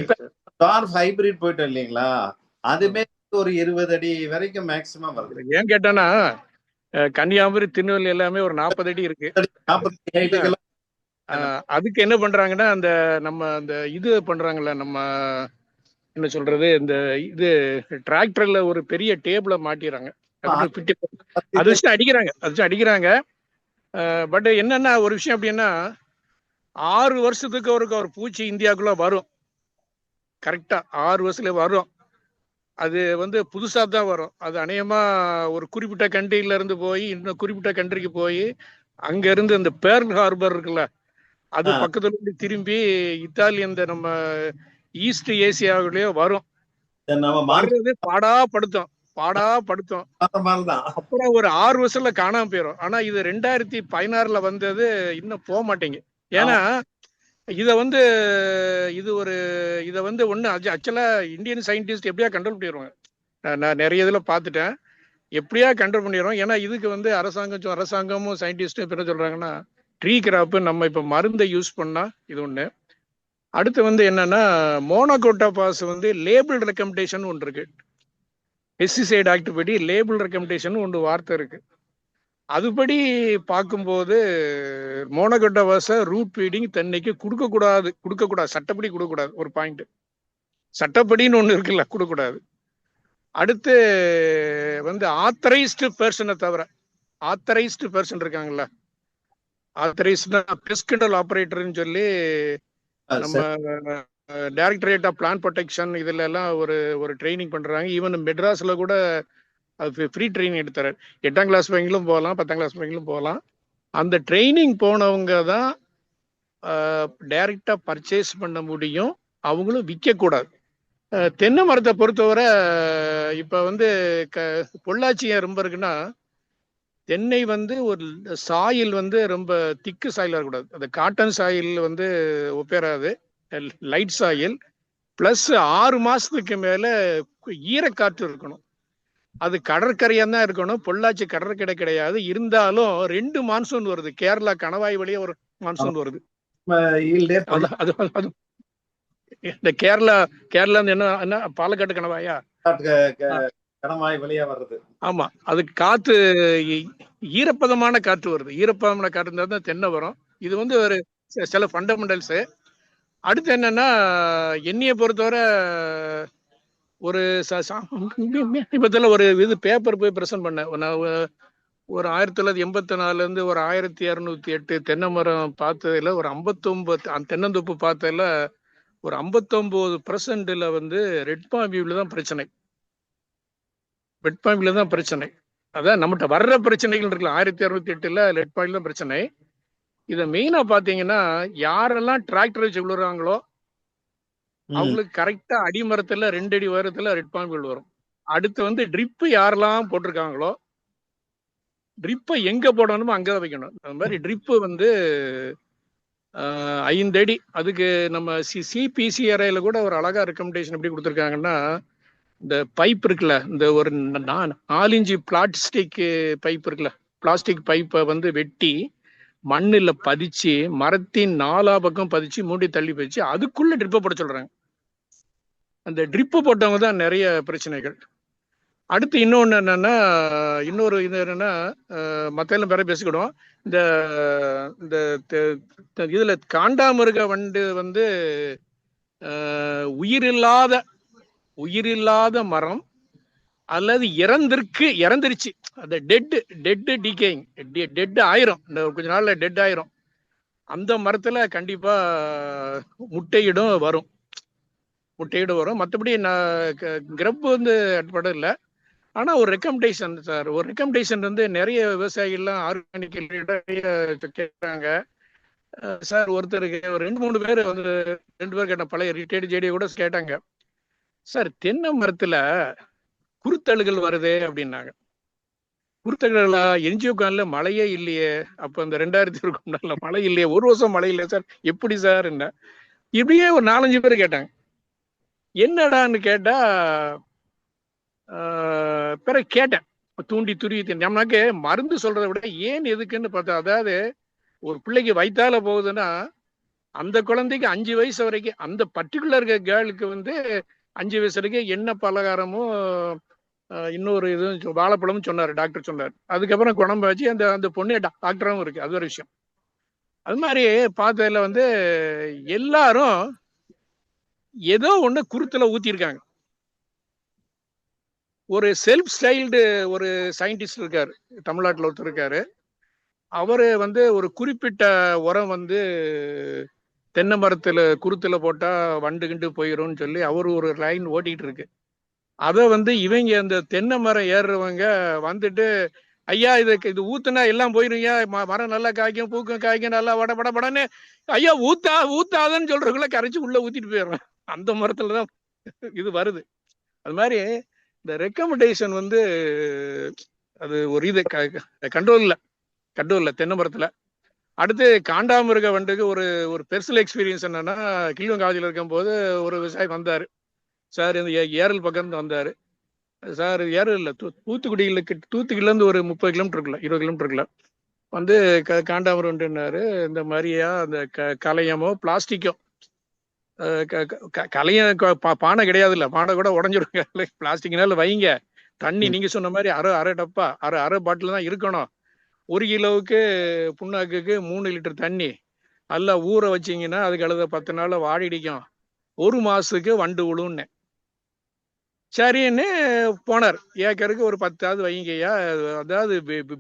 இப்ப டார்ஃப் ஹைபிரிட் போயிட்டோம் இல்லைங்களா, அதுமே ஒரு 20 அடி வரைக்கும் மேக்சிமம் வருது. ஏன் கேட்டானா கன்னியாகுமரி, திருநெல்வேலி எல்லாமே ஒரு 40 அடி இருக்கு. அதுக்கு என்ன பண்றாங்கன்னா அந்த நம்ம அந்த இது பண்றாங்கல்ல, நம்ம என்ன சொல்றது, இந்த இது டிராக்டர்ல ஒரு பெரிய டேபிள மாட்டிடுறாங்க, அது வச்சு அடிக்கிறாங்க. பட் என்னன்னா ஒரு விஷயம் அப்படின்னா 6 வருஷத்துக்கு ஒரு பூச்சி இந்தியாவுக்குள்ள வரும். கரெக்டா 6 வருஷத்துல வரும். அது வந்து புதுசா தான் வரும். அது அநேகமா ஒரு குறிப்பிட்ட கண்ட்ரில இருந்து போய் இன்னும் குறிப்பிட்ட கண்ட்ரிக்கு போய் அங்க இருந்து இந்த பேர்ல் ஹார்பர் இருக்குல்ல, அது பக்கத்துல இருந்து திரும்பி இத்தாலி இந்த நம்ம ஈஸ்ட் ஏசியாவிலேயே வரும். பாடாப்படுத்தும். அப்புறம் ஒரு 6 வருஷத்துல காணாம போயிடும். ஆனா இது 2016ல வந்தது, இன்னும் போக மாட்டேங்க. ஏன்னா இதை வந்து இதை வந்து ஒன்று ஆக்சுவலா இந்தியன் சயின்டிஸ்ட் எப்படியா கண்ட்ரோல் பண்ணிடுவாங்க. நான் நிறைய இதில் பார்த்துட்டேன், எப்படியா கண்ட்ரோல் பண்ணிடுறோம். ஏன்னா இதுக்கு வந்து அரசாங்கமும் சயின்டிஸ்டும் என்ன சொல்றாங்கன்னா, ட்ரீ கிராப் நம்ம இப்போ மருந்தை யூஸ் பண்ணா இது ஒன்று. அடுத்து வந்து என்னன்னா, மோனோகோட்டாபாஸ் வந்து லேபிள் ரெக்கமெண்டேஷன் ஒன்று இருக்கு. பெஸ்டிசைட் ஆக்ட் படி லேபிள் ரெக்கமெண்டேஷன் ஒன்று வார்த்தை இருக்கு. அதுபடி பார்க்கும்போது மோனோகோட்டாபாஸை ரூட் ஃபீடிங் தென்னைக்கு கொடுக்கக்கூடாது, சட்டப்படி கொடுக்கக்கூடாது. ஒரு பாயிண்ட், சட்டப்படின்னு ஒன்று இருக்குல்ல, கொடுக்கக்கூடாது. அடுத்து வந்து ஆத்தரைஸ்டு பர்சனை தவிர, ஆத்தரைஸ்டு பர்சன் இருக்காங்கல்ல, ஆத்தரைஸ்டு பெஸ்ட் கண்ட்ரோல் ஆப்ரேட்டர்னு சொல்லி நம்ம டைரக்டரேட் ஆஃப் பிளான்ட் ப்ரொடெக்ஷன் இதுல எல்லாம் ஒரு ட்ரைனிங் பண்றாங்க. ஈவன் மெட்ராஸ்ல கூட அது ஃப்ரீ ட்ரைனிங் எடுத்துறாரு. 8ஆம் கிளாஸ் பையங்களும் போகலாம், 10ஆம் கிளாஸ் பையங்களும் போகலாம். அந்த ட்ரைனிங் போனவங்க தான் டைரக்டா பர்ச்சேஸ் பண்ண முடியும், அவங்களும் விற்கக்கூடாது. தென்னை மரத்தை பொறுத்தவரை இப்ப வந்து பொள்ளாச்சி ஏன் ரொம்ப இருக்குன்னா, தென்னை வந்து ஒரு சாயில் வந்து ரொம்ப திக்கு சாயிலாக இருக்கக்கூடாது. அந்த காட்டன் சாயில் வந்து ஒப்பேறாது, லைட் சாயில். பிளஸ் 6 மாசத்துக்கு மேல ஈரக்காற்று இருக்கணும். அது கடற்கரையா தான் இருக்கணும். பொள்ளாச்சி கடற்கரை கிடையாது. இருந்தாலும் 2 மான்சூன் வருது. கேரளா கணவாய் வழியே ஒரு மான்சூன் வருது. இந்த கேரளா என்ன பாலக்காட்டு கணவாயா, கணவாய் வழியா வருது. ஆமா, அதுக்கு காத்து ஈரப்பதமான காற்று வருது. ஈரப்பதமான காற்று இருந்தா தான் தென்னை வரும். இது வந்து ஒரு சில ஃபண்டமெண்டல்ஸ். அடுத்து என்னன்னா, என்னைய பொறுத்தவரை ஒரு சமீபத்தில் ஒரு இது பேப்பர் போய் பிரசன்ட் பண்ணேன். ஒரு 1984 இருந்து ஒரு 1208 தென்னை மரம் பார்த்ததுல ஒரு 59 தென்னந்தோப்பு பார்த்ததுல ஒரு 59% வந்து ரெட் பாம் வியூல தான் பிரச்சனை. ரெட் பாயிண்ட்ல தான் பிரச்சனை. அதான் நம்மகிட்ட வர்ற பிரச்சனைகள் இருக்குல்ல, 1208 ரெட் பாயிண்ட்ல தான் பிரச்சனை. இதை மெயினா பாத்தீங்கன்னா, யாரெல்லாம் டிராக்டர் வச்சு விழுறாங்களோ அவங்களுக்கு கரெக்டா அடிமரத்துல 2 அடி உயரத்துல ரெட் பாயிண்ட் வரும். அடுத்து வந்து ட்ரிப்பு யாரெல்லாம் போட்டிருக்காங்களோ, ட்ரிப்பை எங்க போடணுமோ அங்கதான் வைக்கணும். அந்த மாதிரி ட்ரிப்பு வந்து 5 அடி. அதுக்கு நம்ம சிபிசிஆர்ஐல கூட ஒரு அழகா ரெக்கமெண்டேஷன் எப்படி கொடுத்துருக்காங்கன்னா, இந்த பைப் இருக்குல்ல, இந்த ஒரு 4 இன்ச்சு பிளாஸ்டிக் பைப் இருக்குல்ல, பிளாஸ்டிக் பைப்பை வந்து வெட்டி மண்ணில் பதிச்சு மரத்தின் 4 பக்கம் பதிச்சு மூடி தள்ளி வச்சு அதுக்குள்ள ட்ரிப்பை போட சொல்றாங்க. அந்த ட்ரிப்பு போட்டவங்க தான் நிறைய பிரச்சனைகள். அடுத்து இன்னொன்று என்னன்னா, இன்னொரு இது என்னன்னா, மற்ற எல்லாம் பேர பேசிக்கிடுவோம். இந்த இதுல காண்டாமிருக வண்டு வந்து உயிரில்லாத மரம் அல்லது இறந்துருச்சு, அந்த டெட் டிகேயிங், டெட் ஆயிரும், இந்த கொஞ்ச நாள்ல டெட் ஆயிரும். அந்த மரத்துல கண்டிப்பா முட்டையிடும் வரும். மற்றபடி நான் கிரப் வந்து அட்படம் இல்லை. ஆனா ஒரு ரெக்கமெண்டேஷன் சார், ஒரு ரெக்கமெண்டேஷன் வந்து நிறைய விவசாயிகள்லாம் ஆர்கானிக் கேட்குறாங்க சார். ஒருத்தருக்கு ஒரு 2-3 பேர் வந்து 2 பேர் கேட்ட பழைய ரிட்டையர்டு ஜேடியை கூட கேட்டாங்க, சார் தென்னை மரத்துல குருத்தழுகள் வருதே அப்படின்னாங்க. குருத்தழுகளா? என்ஜிஓ கான்ல மழையே இல்லையே. அப்ப அந்த 2000 மழை இல்லையே, 1 வருஷம் மழை இல்லையா சார், எப்படி சார் என்ன? இப்படியே ஒரு 4-5 பேர் கேட்டாங்க. என்னடான்னு கேட்டா, பிறகு கேட்டேன், தூண்டி துருவி நம்மனாக்கு மருந்து சொல்றதை விட ஏன் எதுக்குன்னு பார்த்தா, அதாவது ஒரு பிள்ளைக்கு வயித்தால போகுதுன்னா அந்த குழந்தைக்கு 5 வயசு வரைக்கும், அந்த பர்டிகுலர் கேர்ளுக்கு வந்து 5 வயசு வரைக்கும் என்ன பலகாரமும் இன்னொரு இதுவும் வாழைப்பழமும் சொன்னார், டாக்டர் சொன்னார். அதுக்கப்புறம் குழம்பு வச்சு அந்த பொண்ணு டாக்டராகவும் இருக்கு. அது ஒரு விஷயம். அது மாதிரி பார்த்ததுல வந்து எல்லாரும் ஏதோ ஒண்ணு குருத்துல ஊத்திருக்காங்க. ஒரு செல்ஃப் ஸ்டைல்டு ஒரு சயின்டிஸ்ட் இருக்காரு, தமிழ்நாட்டில் ஒருத்தர் இருக்காரு. அவரு வந்து ஒரு குறிப்பிட்ட உரம் வந்து தென்னை மரத்துல குருத்துல போட்டா வண்டு கிண்டு போயிடும்னு சொல்லி அவரு ஒரு லைன் ஓட்டிட்டு இருக்கு. அதை வந்து இவங்க அந்த தென்னை மரம் ஏறுறவங்க வந்துட்டு, ஐயா இது ஊத்துனா எல்லாம் போயிருங்க, மரம் நல்லா காய்க்கும், பூக்கும், காய்க்கும், நல்லா வடன்னு ஐயா ஊத்தாதன்னு சொல்றவங்கள கரைச்சி உள்ள ஊத்திட்டு போயிடுறேன். அந்த மரத்துலதான் இது வருது. அது மாதிரி இந்த ரெக்கமெண்டேஷன் வந்து அது ஒரு இது கண்ட்ரோல் இல்லை தென்னை மரத்துல. அடுத்து காண்டாமிருக வண்டுக்கு ஒரு ஒரு பெர்சனல் எக்ஸ்பீரியன்ஸ் என்னன்னா, கிளிவங்காவதியில் இருக்கும்போது ஒரு விவசாயி வந்தாரு சார், இந்த ஏரல் பக்கம் இருந்து வந்தாரு சார். ஏரல் இல்லை, தூத்துக்குடியிலேருந்து ஒரு 30 கிலோமீட்டர் இருக்குல்ல, 20 கிலோமீட்டர் இருக்குல்ல, வந்து காண்டாமிருகன்றாரு. இந்த மாதிரியா அந்த கலையமோ பிளாஸ்டிக்கோ, கலையம் பானை கிடையாது இல்ல, பானை கூட உடஞ்சிருங்க, பிளாஸ்டிக்னால வைங்க. தண்ணி நீங்க சொன்ன மாதிரி அரை டப்பா அரை பாட்டில் தான் இருக்கணும். 1 கிலோவுக்கு புண்ணாக்குக்கு 3 லிட்டர் தண்ணி நல்லா ஊற வச்சிங்கன்னா அதுக்கு அழுத 10 நாள்ல வாடிடிக்கும். 1 மாசத்துக்கு வண்டு விழுன்னு. சரின்னு போனார். ஏக்கருக்கு ஒரு 10ஆவது வைங்கய்யா. அதாவது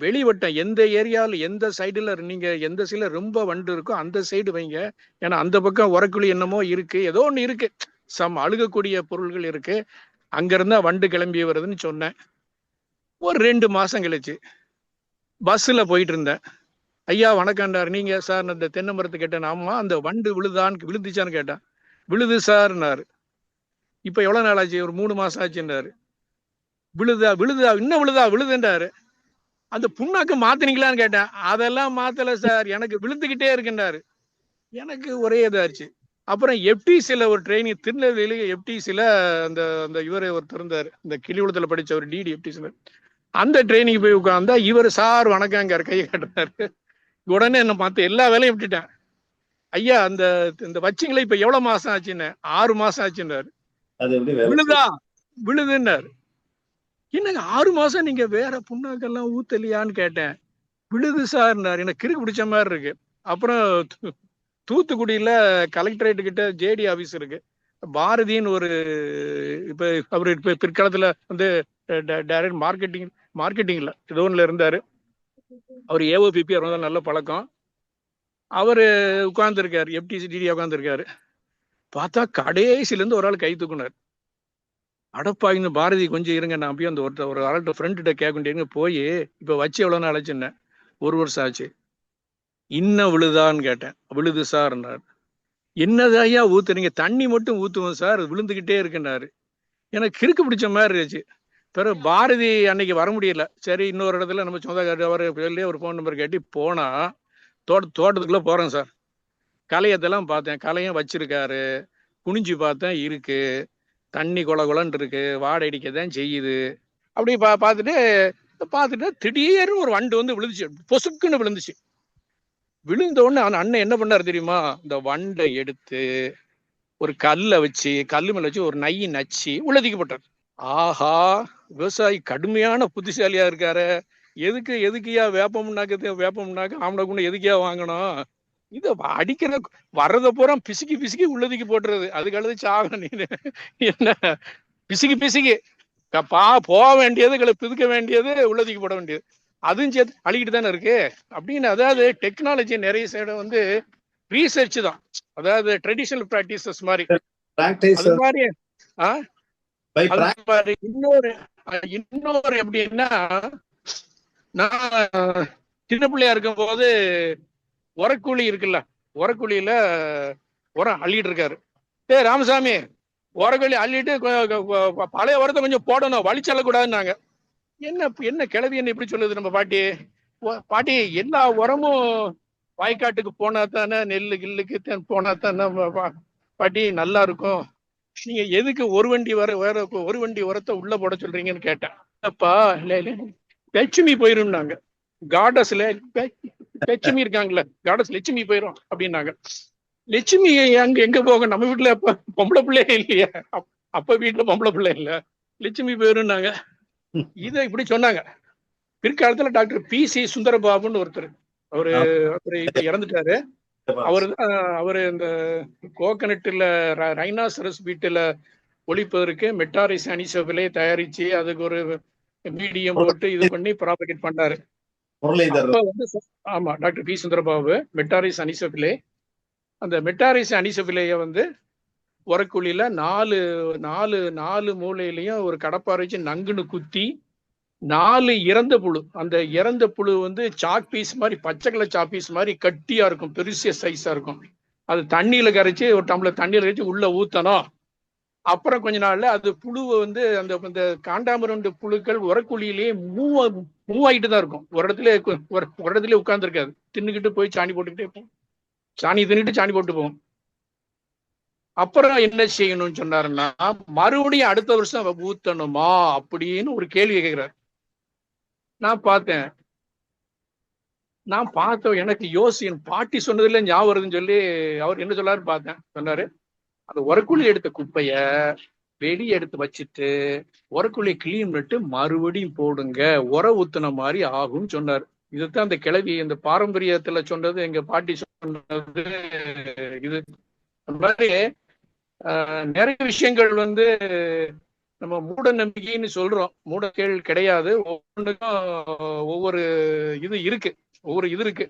வெளிவட்டம் எந்த ஏரியாவில் எந்த சைடுல நீங்க எந்த சைடுல ரொம்ப வண்டு இருக்கோ அந்த சைடு வைங்க. ஏன்னா அந்த பக்கம் உரக்குழி என்னமோ இருக்கு, ஏதோ ஒன்று இருக்கு, அழுகக்கூடிய பொருள்கள் இருக்கு, அங்க இருந்தா வண்டு கிளம்பி வருதுன்னு சொன்னேன். ஒரு 2 மாசம் கழிச்சு பஸ்ல போயிட்டு இருந்தேன். ஐயா வணக்கம்டார். நீங்க சார் அந்த தென்னை மரத்தை கேட்டேன். ஆமா, அந்த வண்டு விழுந்துச்சான்னு கேட்டேன். விழுது சார்னாரு. இப்ப எவ்வளவு நாள் ஆச்சு? ஒரு 3 மாசம் ஆச்சுன்றாரு. விழுதா இன்னும் விழுதுன்றாரு. அந்த புண்ணாக்கு மாத்தினீங்களான்னு கேட்டேன். அதெல்லாம் மாத்தல சார், எனக்கு விழுந்துகிட்டே இருக்குன்றாரு. எனக்கு ஒரே இதாச்சு. அப்புறம் எப்டிசில ஒரு ட்ரைனிங், திருநெல்வேலி எப்டிசில அந்த அந்த இவரை ஒருத்தர் இருந்தாரு, இந்த கிளிகுளத்துல படிச்ச ஒரு டிடி எப்டிசில, அந்த ட்ரைனிங் போய் உட்கார்ந்தா இவர் சார் வணக்கங்க கையை கட்டுறாரு. உடனே என்ன பார்த்து எல்லா வேலையும் விட்டுட்டேன். ஐயா அந்த இந்த வச்சிங்களே இப்ப எவ்வளவு மாசம் ஆச்சுன்னு? 6 மாசம் ஆச்சுன்றாரு. விழுதுன்னாரு. என்னங்க 6 மாசம் நீங்க வேற புண்ணாக்கெல்லாம் ஊத்தலையான்னு கேட்டேன். விழுது சார்னாரு. எனக்கு கிறுக்கு பிடிச்ச மாதிரி இருக்கு. அப்புறம் தூத்துக்குடியில கலெக்டரேட் கிட்ட ஜேடி ஆபீஸ் இருக்கு. பாரதின்னு ஒரு இப்ப அவரு இப்ப பிற்காலத்துல வந்து டைரக்ட் மார்க்கெட்டிங்ல ஏதோ ஒண்ணுல இருந்தாரு. அவர் ஏஓபிபி அவர் நல்ல பழக்கம். அவரு உட்கார்ந்துருக்காரு, எப்டிசி டிடி உட்கார்ந்துருக்காரு. பார்த்தா கடைசில இருந்து ஒரு ஆள் கை தூக்குனார். அடப்பாயின்னு பாரதி கொஞ்சம் இருங்க, நான் போய் அந்த ஒரு ஆள்கிட்ட ஃப்ரெண்ட்கிட்ட கேட்க வேண்டியதுங்க, போய் இப்ப வச்சு எவ்வளவு நாள் ஆச்சுன்னேன். 1 வருஷம் ஆச்சு. இன்னும் விழுதான்னு கேட்டேன். விழுது சார்னார். என்னது ஐயா ஊத்துறீங்க? தண்ணி மட்டும் ஊத்துவோம் சார், விழுந்துகிட்டே இருக்குன்னாரு. எனக்கு கிறுக்கு பிடிச்ச மாதிரி இருந்துச்சு. பிறகு பாரதி அன்னைக்கு வர முடியல. சரி, இன்னொரு இடத்துல நம்ம சொந்தக்காரர் ஒரு ஃபோன் நம்பர் கேட்டு போனா தோட்டத்துக்குள்ள போறேன் சார். கலையத்தெல்லாம் பார்த்தேன், கலையம் வச்சிருக்காரு. குனிஞ்சு பார்த்தேன், இருக்கு, தண்ணி கொலன்னு இருக்கு, வாடை அடிக்கதான் செய்யுது. அப்படி பார்த்துட்டு திடீர்னு ஒரு வண்டு வந்து விழுந்துச்சு, பொசுக்குன்னு விழுந்துச்சு. விழுந்த உடனே அண்ணன் என்ன பண்ணாரு தெரியுமா? இந்த வண்டை எடுத்து ஒரு கல்லை வச்சு, கல்லு மேல வச்சு ஒரு நையை நச்சு உள்ளதிக்கு போட்டார். ஆஹா, விவசாயி கடுமையான புத்திசாலியா இருக்காரு. எதுக்குயா வேப்பம்னாக்க ஆம்னாக்குன்னு எதுக்கியா வாங்கணும்? இத அடிக்கிற வர்றத பூரா பிசுக்கி உள்ளதிக்கு போட்டுறது. அதுக்கு அழுது சாகணும். நீ என்ன பிசுக்கி போக வேண்டியது பிதுக்க வேண்டியது உள்ளதிக்கு போட வேண்டியது, அதுவும் சேர்த்து அழிக்கிட்டு தானே இருக்கு அப்படின்னு. அதாவது டெக்னாலஜி நிறைய சைடு வந்து ரீசர்ச் தான். அதாவது ட்ரெடிஷனல் பிராக்டிசஸ் மாதிரி அது மாதிரி. இன்னொரு எப்படின்னா, நான் சின்ன பிள்ளையா இருக்கும் போது உரக்கூலி இருக்குல்ல, உரக்கூலியில உரம் அள்ளிட்டு இருக்காரு. ராமசாமி, உரக்கூலி அள்ளிட்டு பழைய உரத்தை கொஞ்சம் போடணும், வலிச்சல்லக்கூடாதுன்னாங்க. என்ன கிளவி என்ன இப்படி சொல்லுது நம்ம பாட்டி? எல்லா உரமும் வாய்க்காட்டுக்கு போனா தானே, நெல்லு கில்லுக்கு போனா தானே பாட்டி நல்லா இருக்கும். நீங்க எதுக்கு ஒரு வண்டி உரத்தை உள்ள போட சொல்றீங்கன்னு கேட்டேன். அப்பா லட்சுமி போயிருந்தாங்க, காடஸ்ல லட்சுமி இருக்காங்கல்ல, காடஸ் லட்சுமி போயிரும் அப்படின்னாங்க. லட்சுமி எங்க போக, நம்ம வீட்டுல அப்ப பொம்பளை பிள்ளையே இல்லையா? அப்ப வீட்டுல பொம்பளை பிள்ளை இல்ல, லட்சுமி போயிருந்தாங்க. இதை இப்படி சொன்னாங்க. பிற்காலத்துல டாக்டர் PC சுந்தரபாபுன்னு ஒருத்தர், அவரு இப்ப இறந்துட்டாரு. அவரு இந்த கோகனட்ல ரைனாசரஸ் வீட்டுல ஒழிப்பதற்கு மெட்டாரிஸ் அனிசோபிலே தயாரிச்சு அதுக்கு ஒரு மீடியம் போட்டு இது பண்ணி ப்ராபகேட் பண்ணாரு. ஆமா, டாக்டர் P சுந்தரபாபு மெட்டாரிஸ் அனிசோபிலே. அந்த மெட்டாரிஸ் அனிசோபிலேய வந்து உரக்குழியில 4 மூலையிலையும் ஒரு கடப்பாறை வச்சு நங்குன்னு குத்தி 4 இறந்த புழு, அந்த இறந்த புழு வந்து சாக் பீஸ் மாதிரி, பச்சை கலர் சாக் பீஸ் மாதிரி கட்டியா இருக்கும், பெருசிய சைஸா இருக்கும். அது தண்ணியில கரைச்சி ஒரு டம்ளர் தண்ணியில கரைச்சி உள்ள ஊத்தணும். அப்புறம் கொஞ்ச நாள்ல அது புழுவை வந்து அந்த காண்டாமிருண்டு புழுக்கள் உரக்குழியிலேயே மூவ் ஆகிட்டு தான் இருக்கும். ஒரு இடத்துல உட்கார்ந்து இருக்காது. தின்னுக்கிட்டு போய் சாணி போட்டுக்கிட்டே இருக்கும். சாணி தின்னுட்டு சாணி போட்டு போகும். அப்புறம் என்ன செய்யணும்னு சொன்னாருன்னா, மறுபடியும் அடுத்த வருஷம் ஊத்தணுமா அப்படின்னு ஒரு கேள்வி கேட்கிறார். நான் பார்த்தேன் எனக்கு என் பாட்டி சொன்னதுல ஞாபகம் வருதுன்னு சொல்லி அவர் என்ன சொல்லாரு பார்த்தேன். சொன்னாரு, அந்த உரக்குழி எடுத்த குப்பைய வெளியே எடுத்து வச்சுட்டு உரக்குழி கிளீன் பண்ணிட்டு மறுபடியும் போடுங்க, உர ஊத்துன மாதிரி ஆகும்னு சொன்னார். இதுதான் அந்த கிளவி இந்த பாரம்பரியத்துல சொன்னது, எங்க பாட்டி சொன்னது. இது அந்த மாதிரி நிறைய விஷயங்கள் வந்து நம்ம மூட நம்பிக்கைன்னு சொல்றோம். மூடக்கேள் கிடையாது. ஒவ்வொன்றுக்கும் ஒவ்வொரு இது இருக்கு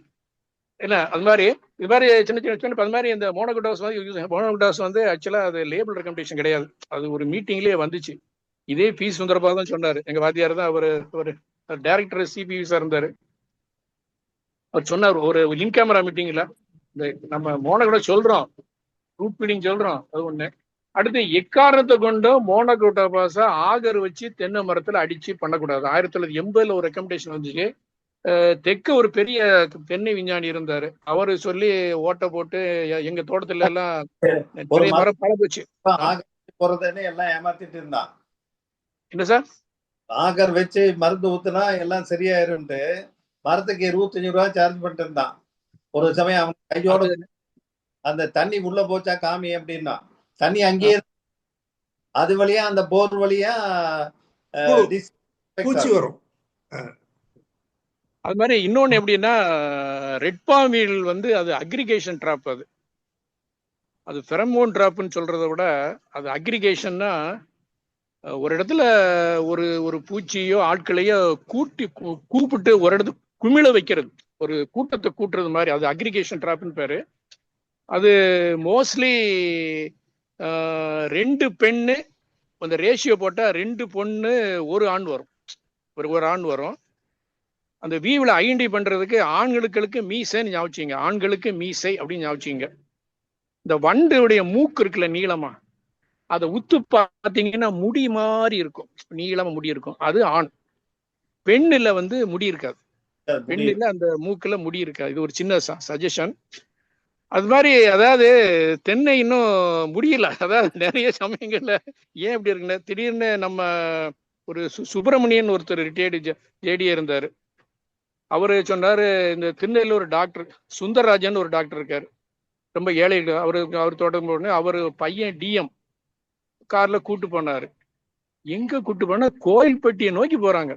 என்ன. அது மாதிரி இது மாதிரி சின்ன அது மாதிரி இந்த மோனோகுடாஸ் வந்து ஆக்சுவலா அது லேபிள் ரெக்கமெண்டேஷன் கிடையாது. அது ஒரு மீட்டிங்லயே வந்துச்சு. இதே பி சுந்தரபால் தான் சொன்னாரு. எங்க வாத்தியார் தான் ஒரு டைரக்டர் சிபிவி சார் இருந்தாரு. அவர் சொன்னார் ஒரு இன் கேமரா மீட்டிங்ல, இந்த நம்ம மோனோகுடாஸ் சொல்றோம், ரூட் ஃபீடிங் சொல்றோம், அது ஒண்ணு. அடுத்து எக்காரணத்தை கொண்டும் மோனோகுடாபாஸ ஆகர் வச்சு தென்னை மரத்துல அடிச்சு பண்ணக்கூடாது. 1980 ஒரு ரெக்கமெண்டேஷன் வந்துச்சு. தெற்கு ஒரு பெரிய தென்னை விஞ்ஞானி இருந்தாரு. அவரு சொல்லி ஓட்ட போட்டு எங்க தோட்டத்துல எல்லாம் நிறைய மரம் பழ போச்சு. எல்லாம் ஏமாத்திட்டு இருந்தான். என்ன சார்? ஆகர் வச்சு மருந்து ஊத்துனா எல்லாம் சரியாயிரும்ட்டு மரத்துக்கு 25 ரூபா சார்ஜ் பண்ணிட்டு இருந்தான். ஒரு சமயம் அவன் கையோட அந்த தண்ணி உள்ள போச்சா காமி அப்படின்னா, தண்ணி அங்கேயே அது வழியா அந்த போர் வழியா பூச்சி வரும். அது மாதிரி இன்னொன்னு எப்படின்னா, ரெட் பாமில் வந்து அது அக்ரிகேஷன் ட்ராப். அது ஃபெரமோன் ட்ராப்னு சொல்றதை விட அது அக்ரிகேஷன்னா, ஒரு இடத்துல ஒரு பூச்சியோ ஆட்களையோ கூப்பிட்டு ஒரு இடத்துக்கு குமிழ வைக்கிறது, ஒரு கூட்டத்தை கூட்டுறது மாதிரி. அது அக்ரிகேஷன் ட்ராப்னு பேரு. அது மோஸ்ட்லி 2 பெண்ணு அந்த ரேஷியோ போட்டா 2 பொண்ணு 1 ஆண் வரும். ஒரு ஆண் வரும். அந்த வீவில் ஐடென்டி பண்றதுக்கு ஆண்களுக்கு மீசைன்னு ஞாபகிங்க, ஆண்களுக்கு மீசை அப்படின்னு ஞாபகிங்க. இந்த வண்டுடைய மூக்கு இருக்குல்ல நீளமா, அதை உத்து பார்த்தீங்கன்னா முடி மாதிரி இருக்கும், நீளமா முடி இருக்கும். அது ஆண். பெண்ணுல வந்து முடி இருக்காது. பெண்ணுல அந்த மூக்குல முடி இருக்காது. இது ஒரு சின்ன சஜஷன். அது மாதிரி அதாவது தென்னை இன்னும் முடியல. அதாவது நிறைய சமயங்கள்ல ஏன் இப்படி இருக்குன்னா, திடீர்னு நம்ம ஒரு சுப்பிரமணியன் ஒருத்தர் ரிட்டையர்டு ஜேடிஏ இருந்தாரு. அவரு சொன்னாரு, இந்த திருநெல்வேலியில் ஒரு டாக்டர் சுந்தரராஜன் ஒரு டாக்டர் இருக்காரு, ரொம்ப ஏழை. அவர் தொடர்பு போன அவர் பையன் டிஎம் கார்ல கூட்டு போனாரு. எங்க கூட்டு போனா கோயில்பட்டியை நோக்கி போறாங்க.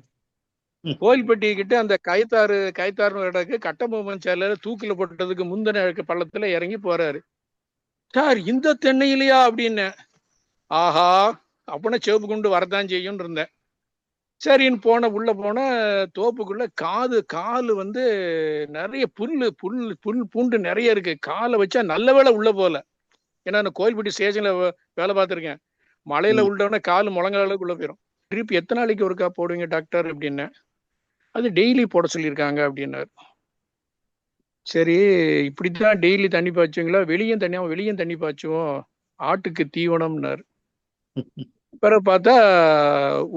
கோயில்பட்டி கிட்ட அந்த கைத்தாறு இடக்கு கட்டபொம்மன் சேல தூக்கில போட்டதுக்கு முந்தின பள்ளத்துல இறங்கி போறாரு. சார் இந்த தென்னையிலையா அப்படின்னு. ஆஹா, அப்படின்னா சிவப்பு குண்டு வரதான் செய்யும் இருந்தேன். சரின்னு உள்ள போன தோப்புக்குள்ள காலு வந்து நிறைய புல் பூண்டு நிறைய இருக்கு. காலை வச்சா நல்ல வேலை உள்ள போல. ஏன்னா நான் கோயில்பட்டி ஸ்டேஷன்ல வேலை பார்த்துருக்கேன். மழையில உள்ளவன காலு முழங்கால அளவுக்கு உள்ள போயிடும். திருப்பி எத்தனை நாளைக்கு ஒருக்கா போடுவீங்க டாக்டர் அப்படின்னு. அது டெய்லி போட சொல்லியிருக்காங்க அப்படின்னாரு. சரி, இப்படித்தான் டெய்லி தண்ணி பாய்ச்சுங்களா? வெளியும் தண்ணி பாய்ச்சுவோம், ஆட்டுக்கு தீவனம்னாரு. பிறகு பார்த்தா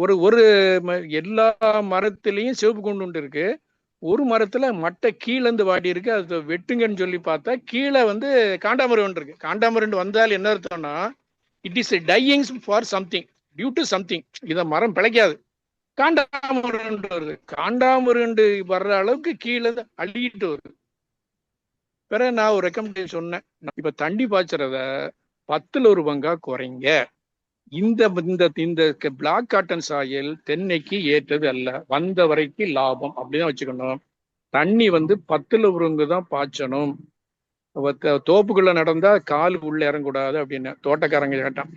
ஒரு எல்லா மரத்திலையும் சிவப்பு குண்டு இருக்கு. ஒரு மரத்துல மட்டை கீழே இருந்து வாடி இருக்கு. அது வெட்டுங்கன்னு சொல்லி பார்த்தா கீழே வந்து காண்டாமிருகம் இருக்கு. காண்டாமிருகம் வந்தால் என்ன அர்த்தம்னா, it is dying for something, due to something. இதை மரம் பிழைக்காது. காண்டாமிருகம் வருது. காண்டாமிருகம் வர்ற அளவுக்கு கீழே அள்ளிட்டு வருது. பிறகு நான் ஒரு ரெக்கமெண்டேஷன் சொன்னேன், இப்ப தண்ணி பாய்ச்சறத 10ல் 1 பங்கா குறைங்க. இந்த பிளாக் காட்டன் சாயில் தென்னைக்கு ஏற்றது அல்ல, வந்த வரைக்கும் லாபம் அப்படிதான் வச்சுக்கணும். தண்ணி வந்து 10ல் 1 பங்கு தான் பாய்ச்சணும். தோப்புக்குள்ள நடந்தா கால் உள்ள இறங்கக்கூடாது அப்படின்னு தோட்டக்காரங்க கேட்டான்.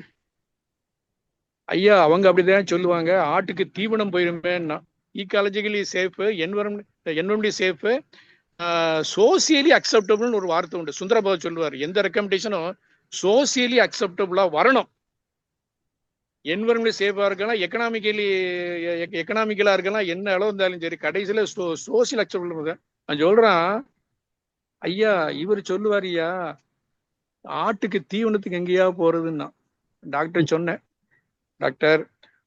ஐயா, அவங்க அப்படிதான் சொல்லுவாங்க, ஆட்டுக்கு தீவனம் போயிருமேன்னா. ஈகாலஜிக்கலி சேஃப், என்வரன்மெண்டலி சேஃப், சோசியலி அக்செப்டபிள்னு ஒரு வார்த்தை உண்டு. சுந்தரபாபு சொல்லுவார், எந்த ரெக்கமெண்டேஷனும் சோசியலி அக்செப்டபிளா வரணும். என்வரன்மெண்ட் சேஃபா இருக்கலாம், எக்கனாமிக்கலா இருக்கலாம், என்ன அளவு இருந்தாலும் சரி, கடைசியில சோசியல் அக்செப்டபிள். நான் சொல்றான், ஐயா இவர் சொல்லுவார், ஐயா ஆட்டுக்கு தீவனத்துக்கு எங்கேயா போறதுன்னா, டாக்டர் சொன்னேன், டாக்டர்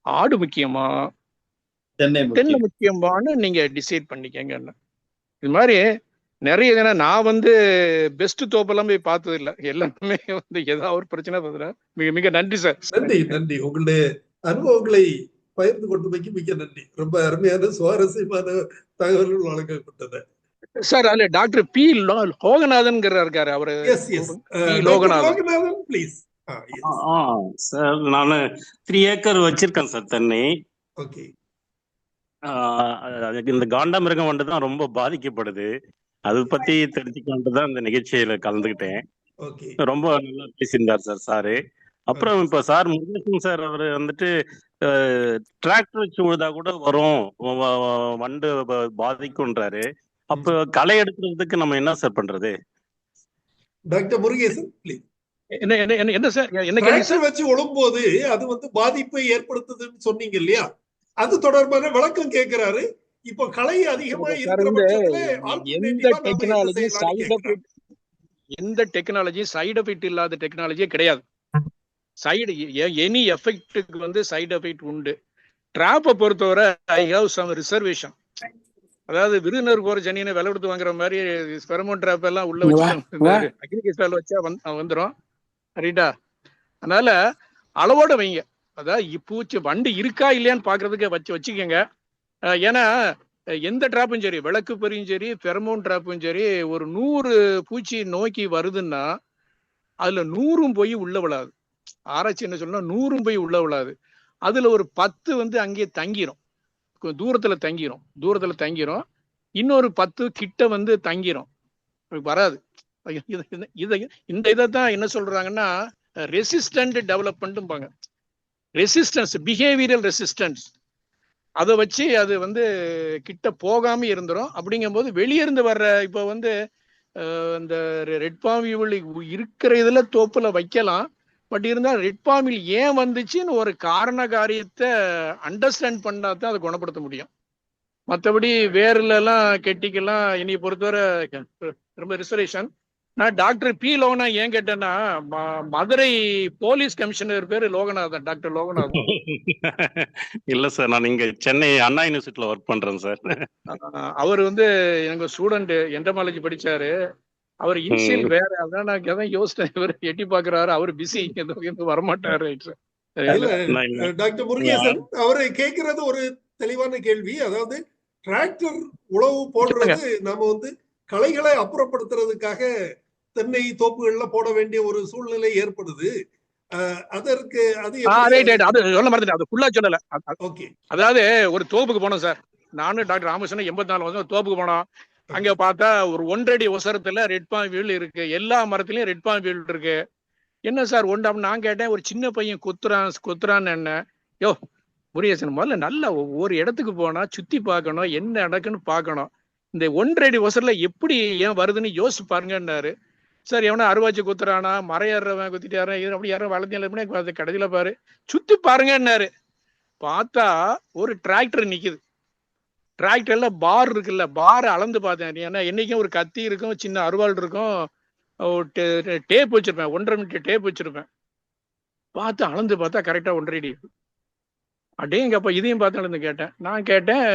ஆடு முக்கியமா தென்னை தென்னை முக்கியம். முக்கியமானு நீங்க டிசைட் பண்ணிக்கங்க. இது மாதிரி நிறைய நான் வந்து பெஸ்ட் தோப்பெல்லாம் போய் பார்த்தது இல்லை. எல்லாமே வந்து ஏதாவது ஒரு பிரச்சனை பார்த்தா. மிக மிக நன்றி சார். நன்றி நன்றி. உங்களுடைய அனுபவங்களை பகிர்ந்து கொண்டமைக்கு மிக நன்றி. ரொம்ப அருமையான சுவாரஸ்யமான தகவல்கள் வழங்கப்பட்டது சார். அதுல டாக்டர் பி லோகநாதன் இருக்காரு. அவரு லோகநாதன் ப்ளீஸ். சார் நான் 3 ஏக்கர் வச்சிருக்கேன் சார் தென்னை. ஓகே. இந்த காண்டாமிருகம் வந்து தான் ரொம்ப பாதிக்கப்படுது. அதை பத்தி தெரிஞ்சுக்கிட்டு தான் இந்த நிகழ்ச்சியில கலந்துக்கிட்டேன். ரொம்ப நல்லா பேசியிருந்தார் சார் சாரு. அப்புறம் இப்ப சார் முருகேசன் சார் அவர் வந்துட்டு டிராக்டர் வச்சு உழுதா கூட வரும் வண்டு பாதிக்கும்ன்றாரு. அப்ப களை எடுக்கிறதுக்கு நம்ம என்ன சார் பண்றது? Doctor Murugesan please. என்ன சார் என்ன டிராக்டர் வச்சு உழும்போது அது வந்து பாதிப்பை ஏற்படுத்துதுன்னு சொன்னீங்க இல்லையா? அது தொடர்பான விளக்கம் கேட்கிறாரு. இப்போ களை அதிகமா இருக்கிற பட்சத்துல எந்த டெக்னாலஜி சைடு எஃபெக்ட் இல்லாத டெக்னாலஜியே கிடையாது. எனி எஃபெக்ட்டுக்கு வந்து சைடு எஃபெக்ட் உண்டு. டிராப்பை பொறுத்தவரை ஐ ஹேவ் சம் ரிசர்வேஷன். அதாவது விருதுநர் போற ஜனியனை விலை கொடுத்து வாங்குற மாதிரி ஸ்பெரமோன் டிராப் எல்லாம் உள்ள வச்சு அக்ரிகல்ச்சர் வச்சா வந்துடும் ரைட்டா. அதனால அளவோட வைங்க. அதாவது பூச்சி வண்டு இருக்கா இல்லையான்னு பாக்குறதுக்கு வச்சுக்கோங்க. ஏன்னா எந்த டிராப்பும் சரி, விளக்கு பொறியும் சரி, பெரமோன் டிராப்பும் சரி, ஒரு 100 பூச்சி நோக்கி வருதுன்னா அதுல 100 போய் உள்ள விழாது. ஆராய்ச்சி என்ன சொல்லணும், 100 போய் உள்ள விழாது. அதுல ஒரு 10 வந்து அங்கேயே தங்கிரும், தூரத்துல தங்கிரும். இன்னொரு 10 கிட்ட வந்து தங்கிரும், வராது. இந்த இதைத்தான் என்ன சொல்றாங்கன்னா ரெசிஸ்டன்ட் டெவலப்மெண்ட்பாங்க. Resistance, behavioural resistance. அதை வச்சு அது வந்து கிட்ட போகாம இருந்துரும். அப்படிங்கும் போது வெளியிருந்து வர்ற இப்போ வந்து இந்த ரெட் பாமில் இருக்கிற இதுல தோப்புல வைக்கலாம். பட் இருந்தால் ரெட் பாமில் ஏன் வந்துச்சுன்னு ஒரு காரண காரியத்தை அண்டர்ஸ்டாண்ட் பண்ணாதான் அதை குணப்படுத்த முடியும். மற்றபடி வேர்ல எல்லாம் கெட்டிக்கெல்லாம் என்னை பொறுத்தவரை ரொம்ப ரிசர்வேஷன். நான் டாக்டர் பி லோகனா ஏன் கேட்டேன்னா மதுரை போலீஸ் கமிஷனர் பேரு லோகநாதன், டாக்டர் லோகநாதன். இல்ல சார், நான் இங்க சென்னை அண்ணா யூனிவர்சிட்டியில ஒர்க் பண்றேன் சார். அவர் வந்து எனக்கு ஸ்டூடெண்ட், என்டமாலஜி படிச்சாரு. அவர் இனிஷியல் வேற, அதான் நான் அதான் யோசிச்சேன். இவர் எட்டி பாக்குறாரு, அவர் பிஸி, வரமாட்டாரு. டாக்டர் முருகேசன் அவரு கேட்கறது ஒரு தெளிவான கேள்வி. அதாவது டிராக்டர் உழவு போடுறது நம்ம வந்து களைகளை அப்புறப்படுத்துறதுக்காக தென்னை தோப்புகள்ல போட வேண்டிய ஒரு சூழ்நிலை ஏற்படுது. அதற்கு அது சொல்ல மறந்துட்டேன், அது ஃபுல்லா சொல்லல. அதாவது ஒரு தோப்புக்கு போனோம் சார், நானும் டாக்டர் ராமகிருஷ்ணன் 84 வருஷம் தோப்புக்கு போனோம். அங்க பார்த்தா ஒரு 1 அடி உசரத்துல ரெட் பாம் வீல் இருக்கு. எல்லா மரத்துலயும் ரெட் பாம் வீல் இருக்கு. என்ன சார் ஒன்று நான் கேட்டேன், ஒரு சின்ன பையன் கொத்துறான்னு என்ன? யோ முருகேசன், முதல்ல நல்லா ஒரு இடத்துக்கு போனா சுத்தி பார்க்கணும், என்ன நடக்குன்னு பார்க்கணும். இந்த 1 அடி உசரல எப்படி ஏன் வருதுன்னு யோசிச்சு பாருங்கன்னாரு. சார் எவனா அருவாச்சி குத்துறானா, மரம் ஏறுறவன் குத்திட்டாரா, அப்படி யாரும் வளர்த்தி கடைசியில பாரு சுத்தி பாருங்கன்னாரு. பார்த்தா ஒரு டிராக்டர் நிக்குது. டிராக்டர்ல பார் இருக்குல்ல, பார் அளந்து பார்த்தேன். ஏன்னா என்னைக்கும் ஒரு கத்தி இருக்கும், சின்ன அருவாள் இருக்கும், டேப் வச்சிருப்பேன், 1.5 மீட்டர் டேப் வச்சிருப்பேன். பார்த்து அளந்து பார்த்தா கரெக்டா 1.5 அடி. அடேங்கப்பா, இதையும் பார்த்து அளந்து கேட்டேன். நான் கேட்டேன்,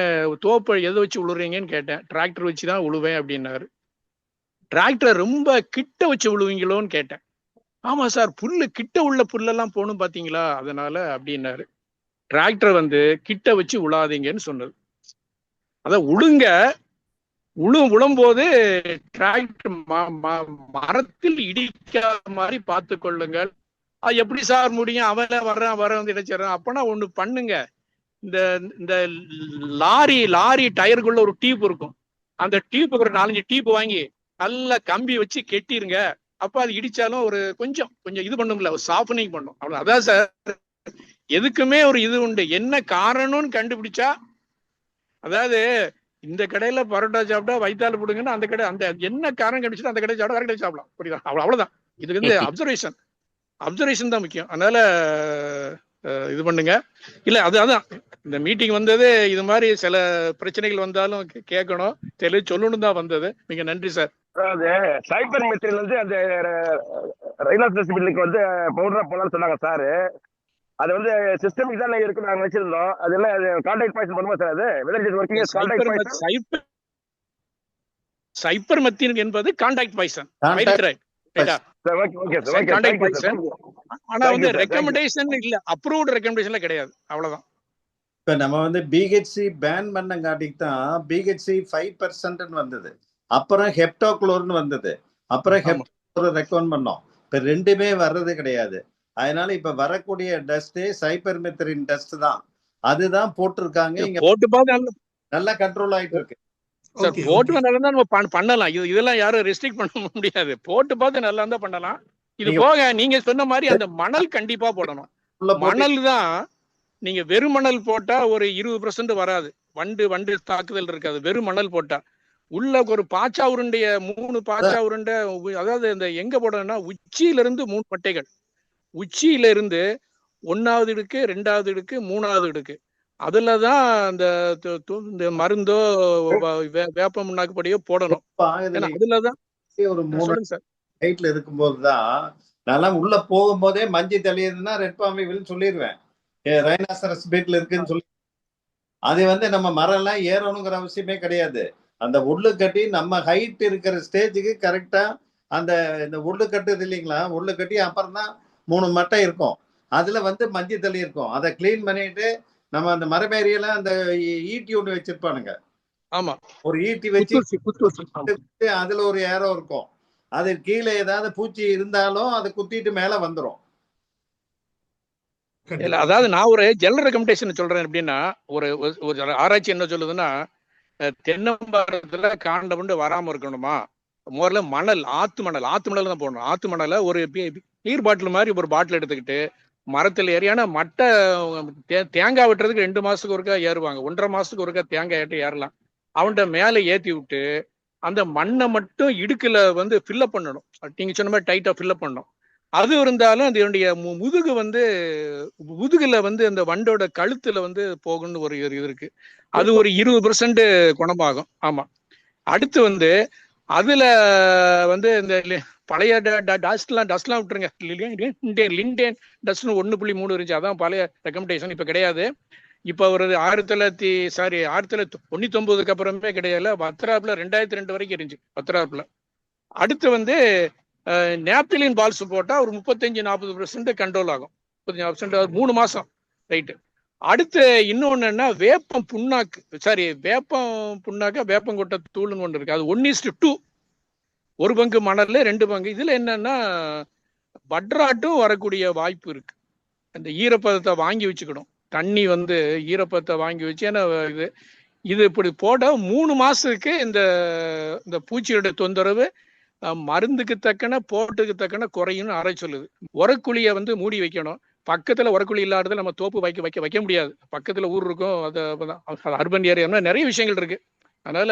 தோப்பை எதை வச்சு உழுறீங்கன்னு கேட்டேன். டிராக்டர் வச்சுதான் உழுவேன் அப்படின்னாரு. டிராக்டர் ரொம்ப கிட்ட வச்சு உழுவீங்களோன்னு கேட்டேன். ஆமா சார், புல்லு கிட்ட உள்ள புல்லெல்லாம் போகணும் பாத்தீங்களா, அதனால அப்படின்னாரு. டிராக்டர் வந்து கிட்ட வச்சு உழாதீங்கன்னு சொன்னது. அதான் உழும்போது டிராக்டர் மரத்தில் இடிக்காத மாதிரி பார்த்து கொள்ளுங்கள். அது எப்படி சார் முடியும், அவன் வர வந்து இடைச்சிடறான். அப்பனா ஒண்ணு பண்ணுங்க, இந்த லாரி டயருக்குள்ள ஒரு டியூப் இருக்கும். அந்த டியூப்புக்கு ஒரு 4-5 டியூப் வாங்கி நல்லா கம்பி வச்சு கெட்டிருங்க. அப்ப அது இடிச்சாலும் ஒரு கொஞ்சம் இது பண்ணும்ல, ஒரு சாஃப்டனிங் பண்ணும். அவ்வளவு. அதான் சார், எதுக்குமே ஒரு இது உண்டு. என்ன காரணம்னு கண்டுபிடிச்சா, அதாவது இந்த கடையில பரோட்டா சாப்பிட்டா வயித்தால போடுங்கன்னா அந்த கடை, அந்த என்ன காரணம் கண்டுபிடிச்சா அந்த கடை சாப்பிட்டா கரெக்டா சாப்பிடலாம். புரியுதா? அவ்வளவுதான். இதுக்கு வந்து அப்சர்வேஷன் தான் முக்கியம். அதனால இது பண்ணுங்க. இல்ல அதான் இந்த மீட்டிங் வந்தது, இது மாதிரி சில பிரச்சனைகள் வந்தாலும் கேட்கணும், சொல்லணும் தான் வந்தது. மிக நன்றி சார். அதாவது சைபர் மெத்தீரியல் வந்து அந்த ரைனோசரஸ் பில்லுக்கு வந்து பவுடரா போடலாம்னு சொன்னாங்க சார். அது வந்து சிஸ்டமிக் தான் இருக்கு நாங்க வச்சிருந்தோம். அது எல்லாம் கான்டாக்ட் பாய்சன் பண்ணுமா சார்? அது whether it working as contact poison. Cypermethrin என்பது கான்டாக்ட் பாய்சன். Contact poison. ஆனா வந்து ரெக்கமெண்டேஷன் இல்ல, அப்ரூவ்ட் ரெக்கமெண்டேஷன்ல கிடையாது. அவ்வளவுதான். இப்ப நம்ம வந்து பிஹெச்சி பேன் பண்ணங்காட்டிக்கு தான் பிஹெச்சி 5% வந்தது. அப்புறம் ஹெப்டோக்ளோர்னு வந்தது. அப்புறம் ஹெப்டோக்ளோர் ரெக்கமெண்ட் பண்ணோம். இப்ப ரெண்டுமே வர்றது கிடையாது. அதனால இப்ப வரக்கூடிய டஸ்ட் சைபர்மெத்ரின் டஸ்ட் தான். அதுதான் போட்டிருக்காங்க. இங்க போட்டு பார்த்து நல்லா கண்ட்ரோல் ஆயிட்டு இருக்கு சார். போட்டு நல்லா இருந்தா நம்ம பண்ணலாம். இதெல்லாம் யாரும் ரெஸ்ட்ரிக்ட் பண்ண முடியாது. போட்டு பார்த்து நல்லா இருந்தா பண்ணலாம். இது போக நீங்க சொன்ன மாதிரி அந்த மணல் கண்டிப்பா போடணும். மணல் தான். நீங்க வெறும் மணல் போட்டா ஒரு 20% வராது. வண்டு தாக்குதல் இருக்காது. வெறும் மணல் போட்டா உள்ள ஒரு பாச்சா உருண்டைய 3 பாச்சா உருண்டை, அதாவது இந்த எங்க போடணும்னா உச்சியில இருந்து 3 மட்டைகள், உச்சியில இருந்து 1வது இடுக்கு, 2வது இடுக்கு, 3வது இடுக்கு, அதுலதான் இந்த மருந்தோ வேப்ப முன்னாக்குப்படியோ போடணும். அதுலதான் ஒரு 3 ஹைட்ல இருக்கும்போதுதான் நல்லா உள்ள போகும்போதே மஞ்சி தெளியுதுன்னா ரெட் பாம்பிள்னு சொல்லிடுவேன். ரைனாசரஸ் பீட்ல இருக்குன்னு சொல்லி அது வந்து நம்ம மரம் எல்லாம் ஏறணுங்கிற அவசியமே கிடையாது. அந்த உள்ளு கட்டி நம்ம ஹைட் இருக்கிற ஸ்டேஜுக்கு கரெக்டா அந்த இந்த உள்ளு கட்டுது இல்லைங்களா, உள்ளு கட்டி அப்புறம் தான் 3 மட்டை இருக்கும். அதுல வந்து மஞ்சி தள்ளி இருக்கும். அதை கிளீன் பண்ணிட்டு நம்ம அந்த மரமேறியில அந்த ஈட்டி ஒண்ணு வச்சிருப்பானுங்க. ஆமா, ஒரு ஈட்டி வச்சு அதுல ஒரு ஏரோ இருக்கும். அது கீழே ஏதாவது பூச்சி இருந்தாலும் அதை குத்திட்டு மேல வந்துடும். இல்ல, அதாவது நான் ஒரு ஜெனரல் ரெக்கமெண்டேஷன் சொல்றேன். எப்படின்னா ஒரு ஆராய்ச்சி என்ன சொல்லுதுன்னா, தென்னம்பரத்துல காண்டபண்டு வராம இருக்கணுமா, முதல்ல மணல், ஆத்து மணல் தான் போடணும். ஆத்து மணலை ஒரு நீர் பாட்டில் மாதிரி ஒரு பாட்டில் எடுத்துக்கிட்டு மரத்துல ஏறி, ஆனா மட்டை தேங்காய் வெட்டுறதுக்கு 2 மாசத்துக்கு ஒருக்கா ஏறுவாங்க, 1.5 மாசத்துக்கு ஒருக்கா தேங்காய் ஏறலாம். அவன்கிட்ட மேல ஏத்தி விட்டு அந்த மண்ணை மட்டும் இடுக்குல வந்து ஃபில்லப் பண்ணணும். நீங்க சொன்ன மாதிரி டைட்டா ஃபில்லப் பண்ணணும். அது இருந்தாலும் அதனுடைய முதுகுல வந்து அந்த வண்டோட கழுத்துல வந்து போகணும்னு ஒரு இது இருக்கு. அது ஒரு 20% குணமாகும். ஆமா. அடுத்து வந்து அதுல வந்து இந்த பழைய டஸ்ட்லாம் விட்டுருங்க. லிண்டேன் டஸ்ட்னு 1.3 இருந்துச்சு. அதான் பழைய ரெக்கமெண்டேஷன். இப்ப கிடையாது. இப்ப ஒரு 1999 அப்புறமே கிடையாது. பத்ராப்ல 2002 வரைக்கும் இருந்துச்சு பத்ராப்ல. அடுத்து வந்து நேப்திலின் பால்ஸ் போட்டா ஒரு 35-40% கண்ட்ரோல் ஆகும். 35% 3 மாசம். ரைட்டு. அடுத்து இன்னொன்னு வேப்பம் புண்ணாக்கு, வேப்பங்கொட்டை தூள்னு ஒன்று இருக்கு. அது 1:2, 1 பங்கு மணல்ல 2 பங்கு. இதுல என்னன்னா பட்ராட்டும் வரக்கூடிய வாய்ப்பு இருக்கு. அந்த ஈரப்பதத்தை வாங்கி வச்சுக்கணும். தண்ணி வந்து ஈரப்பதத்தை வாங்கி வச்சு, ஏன்னா இது இப்படி போட 3 மாசத்துக்கு இந்த பூச்சியோட தொந்தரவு மருந்துக்கு தக்கன போட்டுக்கு தக்கன குறையும்னு ஆராய்ச்சி சொல்லுது. உரக்குழியை வந்து மூடி வைக்கணும். பக்கத்துல உரக்குழி இல்லாதது நம்ம தோப்பு வைக்க முடியாது. பக்கத்துல ஊர் இருக்கும். அது அர்பன் ஏரியா நிறைய விஷயங்கள் இருக்கு. அதனால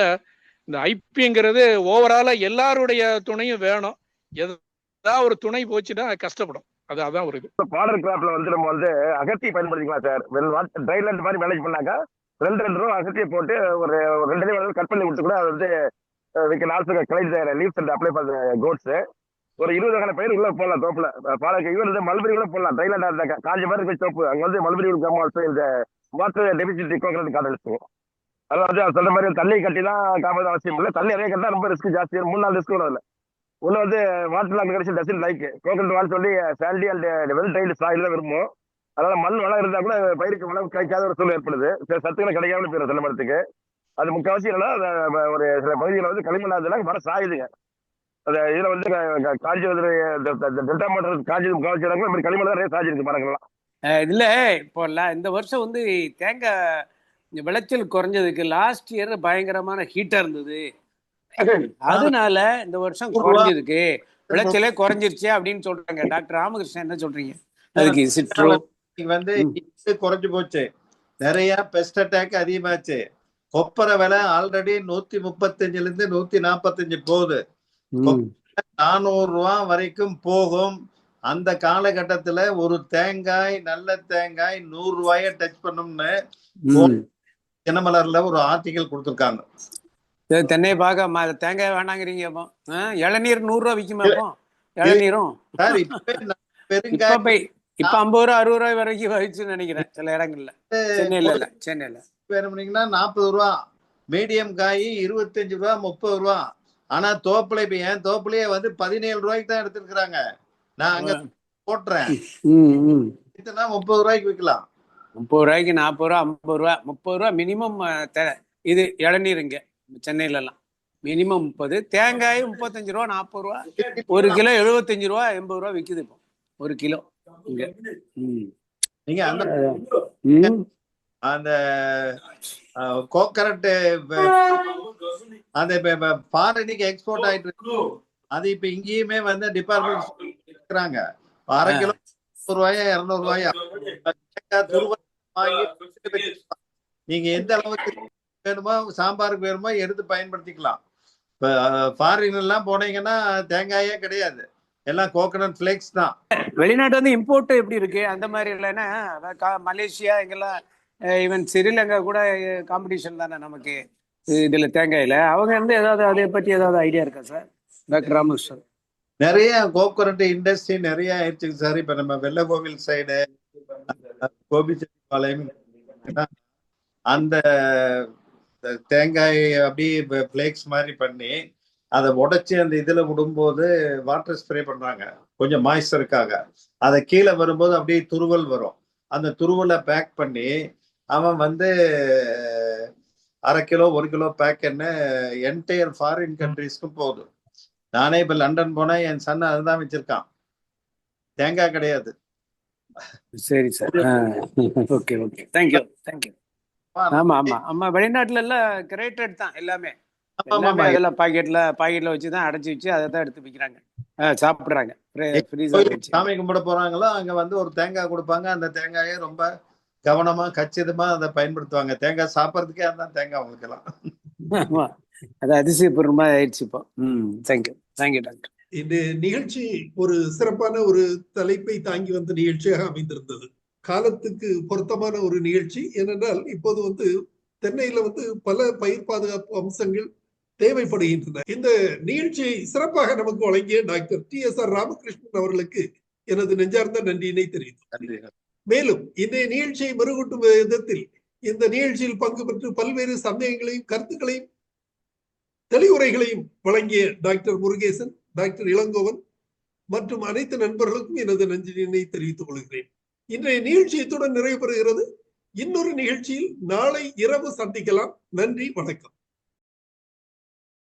இந்த ஐபிங்கிறது ஓவராலா எல்லாருடைய துணையும் வேணும். ஏதாவது ஒரு துணை போச்சுன்னா கஷ்டப்படும். அதான் ஒரு இது. பார்டர் கிராப்ல வந்து நம்ம வந்து அகத்தி பயன்படுத்திக்கலாம் சார். ட்ரைலேண்ட் மாதிரி மேனேஜ் பண்ணாக்கா 2 ரூபா அகத்தியை போட்டு ஒரு 2 கட் பண்ணி விட்டு கூட அது வந்து we can also collect the leaves and apply for the goats. ஒரு 20 வகையான பயிர் உள்ள போடலாம் தோப்புல. பாலக்கு இவர் வந்து மல்பெரி கூட போடலாம். ட்ரைலேண்ட் காஞ்ச மாதிரி போய் தோப்பு அங்க வந்து மல்பெரி ஆல்சோ இந்த வாட்டர் டெபிசிட் கோகனட் கார்டன். அதாவது சொல்ற மாதிரி தண்ணி கட்டி தான் காப்பது அவசியம் இல்லை. தண்ணி நிறைய கட்டினா ரொம்ப ரிஸ்க் ஜாஸ்தி. 3-4 ரிஸ்க் வரும். அதில் ஒன்று வந்து water long condition doesn't like coconut wall சொல்லி sandy and well dried soil தான் விரும்பும். அதனால மண் வளம் இருந்தால் கூட பயிருக்கு வளம் கிடைக்காத ஒரு சூழ்நிலை ஏற்படுது. சத்துக்களை கிடைக்காம போயிடும் தென்னை மரத்துக்கு. அது முக்கால்வாசி என்னன்னா ஒரு சில பகுதியில் வந்து களிமண்ணாதுலாம் மரம் சாயுதுங்க. அது இதில் வந்து காஞ்சி வந்து டெல்டா மாவட்டம் காஞ்சி முக்கால்வாசி இடங்கள் இந்த மாதிரி களிமண் தான் நிறைய சாஞ்சிருக்கு மரங்கள்லாம். இல்ல இப்போ இந்த வருஷம் வந்து தேங்காய் விளைச்சல் குறைஞ்சதுக்கு லாஸ்ட் இயர் பயங்கரமான ஹீட்டா இருந்தது. அதனால இந்த வருஷம் குறைஞ்சதுக்கு விளைச்சலே குறைஞ்சிருச்சு அப்படின்னு சொல்றாங்க. டாக்டர் ராமகிருஷ்ணன் என்ன சொல்றீங்க அதுக்கு? சிட்ரோ வந்து குறைஞ்சு போச்சு. நிறைய பெஸ்ட் அட்டாக் அதிகமாச்சு. கொப்பரை விலை ஆல்ரெடி 135 145 போகுது. 400 ரூபா வரைக்கும் போகும். அந்த காலகட்டத்துல ஒரு தேங்காய், நல்ல தேங்காய் 100 ரூபாய டச் பண்ணும்னு தினமலர்ல ஒரு ஆர்டிகல் கொடுத்துருக்காங்க. தென்னையை பார்க்க தேங்காய் வேணாங்கிறீங்க. அப்போ இளநீர் 100 ரூபா விற்குமா? அப்போ இளநீரும் இப்ப 50 ரூபா 60 ரூபாய் வரைக்கும் வச்சுன்னு நினைக்கிறேன் சில இடங்கள்ல. சென்னையில வேணும்னீங்கன்னா 40 ரூபா, மீடியம் காய் 25 ரூபா 30 ரூபா. ஆனா தோப்புல இப்ப என் தோப்புலயே வந்து 17 ரூபாய்க்கு தான் எடுத்துருக்காங்க. நான் அங்க போட்டுறேன் 30 ரூபாய்க்கு விற்கலாம். 30 ரூபாய்க்கு 40 ரூபா 50 ரூபா 30 ரூபா மினிமம். இது இளநீர் இங்க சென்னையில எல்லாம் மினிமம் 30. தேங்காய் 35 ரூபா 40 ரூபா. 1 கிலோ 75 ரூபா 80 ரூபா விக்குது இப்போ 1 கிலோ இங்க. நீங்க அந்த கோகனட் அந்த ஃபாரினுக்கு எக்ஸ்போர்ட் ஆயிட்டு இருக்கு. அது இப்ப இங்கேயுமே வந்து டிபார்ட்மெண்ட் இருக்கிறாங்க. 1/2 கிலோ 100 ரூபாயா 200 ரூபாயா வாங்கி நீங்க எந்த அளவுக்கு வேணுமோ சாம்பாருக்கு வேணுமோ எடுத்து பயன்படுத்திக்கலாம். இப்ப ஃபாரின் எல்லாம் போனீங்கன்னா தேங்காயே கிடையாது, எல்லாம் கோகனட் ஃபிளேக்ஸ் தான். வெளிநாட்டு வந்து இம்போர்ட் எப்படி இருக்கு அந்த மாதிரி இல்லைன்னா மலேசியா இங்கெல்லாம் ஈவன் ஸ்ரீலங்கா கூட காம்படிஷன் தானே நமக்கு இதுல தேங்காயில. அவங்க வந்து ஏதாவது அதை பத்தி ஏதாவது ஐடியா இருக்கா சார் டாக்டர் ராமகிருஷ்ணன்? நிறைய கோகனட் இண்டஸ்ட்ரி நிறைய ஆயிடுச்சுங்க சார். இப்ப நம்ம வெள்ளகோவில் சைடு கோபிச்செட்டிப்பாளையம் அந்த தேங்காய் அப்படியே பிளேக்ஸ் மாதிரி பண்ணி அதை உடைச்சி அந்த இதுல விடும்போது வாட்டர் ஸ்ப்ரே பண்றாங்க கொஞ்சம் மாய்ஸ்டருக்காக. அதை கீழே வரும்போது அப்படியே துருவல் வரும். அந்த துருவலை பேக் பண்ணி அவன் வந்து 1/2 கிலோ 1 கிலோ பேக்குன்னு என்டையர் ஃபாரின் கண்ட்ரீஸ்க்கும் போகுது. நானே இப்ப லண்டன் போனா என் சன் அதுதான் வச்சிருக்கான், தேங்காய் கிடையாது. சரி sir, okay okay, thank you thank you. ஆமா ஆமா ஆமா, வெளிநாட்டுல எல்லாம் கிரேட்டட் தான் எல்லாமே. அதெல்லாம் பாக்கெட்ல வச்சுதான் அடைச்சி வச்சு அதை தான் எடுத்து விற்கிறாங்க, சாப்பிடுறாங்க. சாமி கும்பிட போறாங்களோ அங்க வந்து ஒரு தேங்காய் கொடுப்பாங்க. அந்த தேங்காயை ரொம்ப கவனமா கச்சிதமா அதை பயன்படுத்துவாங்க. தேங்காய் சாப்பிட்றதுக்கே அதான் தேங்காய் உங்களுக்கு எல்லாம். அது அதிசயபூர்வமா ஆயிடுச்சு இப்போ. Thank you thank you doctor. இந்த நிகழ்ச்சி ஒரு சிறப்பான ஒரு தலைப்பை தாங்கி வந்த நிகழ்ச்சியாக அமைந்திருந்தது. காலத்துக்கு பொருத்தமான ஒரு நிகழ்ச்சி. ஏனென்றால் இப்போது வந்து தென்னையில வந்து பல பயிர் பாதுகாப்பு அம்சங்கள் தேவைப்படுகின்றன. இந்த நிகழ்ச்சியை சிறப்பாக நமக்கு வழங்கிய டாக்டர் TSR ராமகிருஷ்ணன் அவர்களுக்கு எனது நெஞ்சார்ந்த நன்றியினை தெரிவித்தேன். மேலும் இந்த நிகழ்ச்சியை மெருகூட்டும் விதத்தில் இந்த நிகழ்ச்சியில் பங்கு பெற்று பல்வேறு சந்தேகங்களையும் கருத்துக்களையும் தெளிவுரைகளையும் வழங்கிய டாக்டர் முருகேசன், டாக்டர் இளங்கோவன் மற்றும் அனைத்து நண்பர்களுக்கும் எனது நன்றியினை தெரிவித்துக் கொள்கிறேன். இன்றைய நிகழ்ச்சி இத்துடன் நிறைவு பெறுகிறது. இன்னொரு நிகழ்ச்சியில் நாளை இரவு சந்திக்கலாம். நன்றி, வணக்கம்.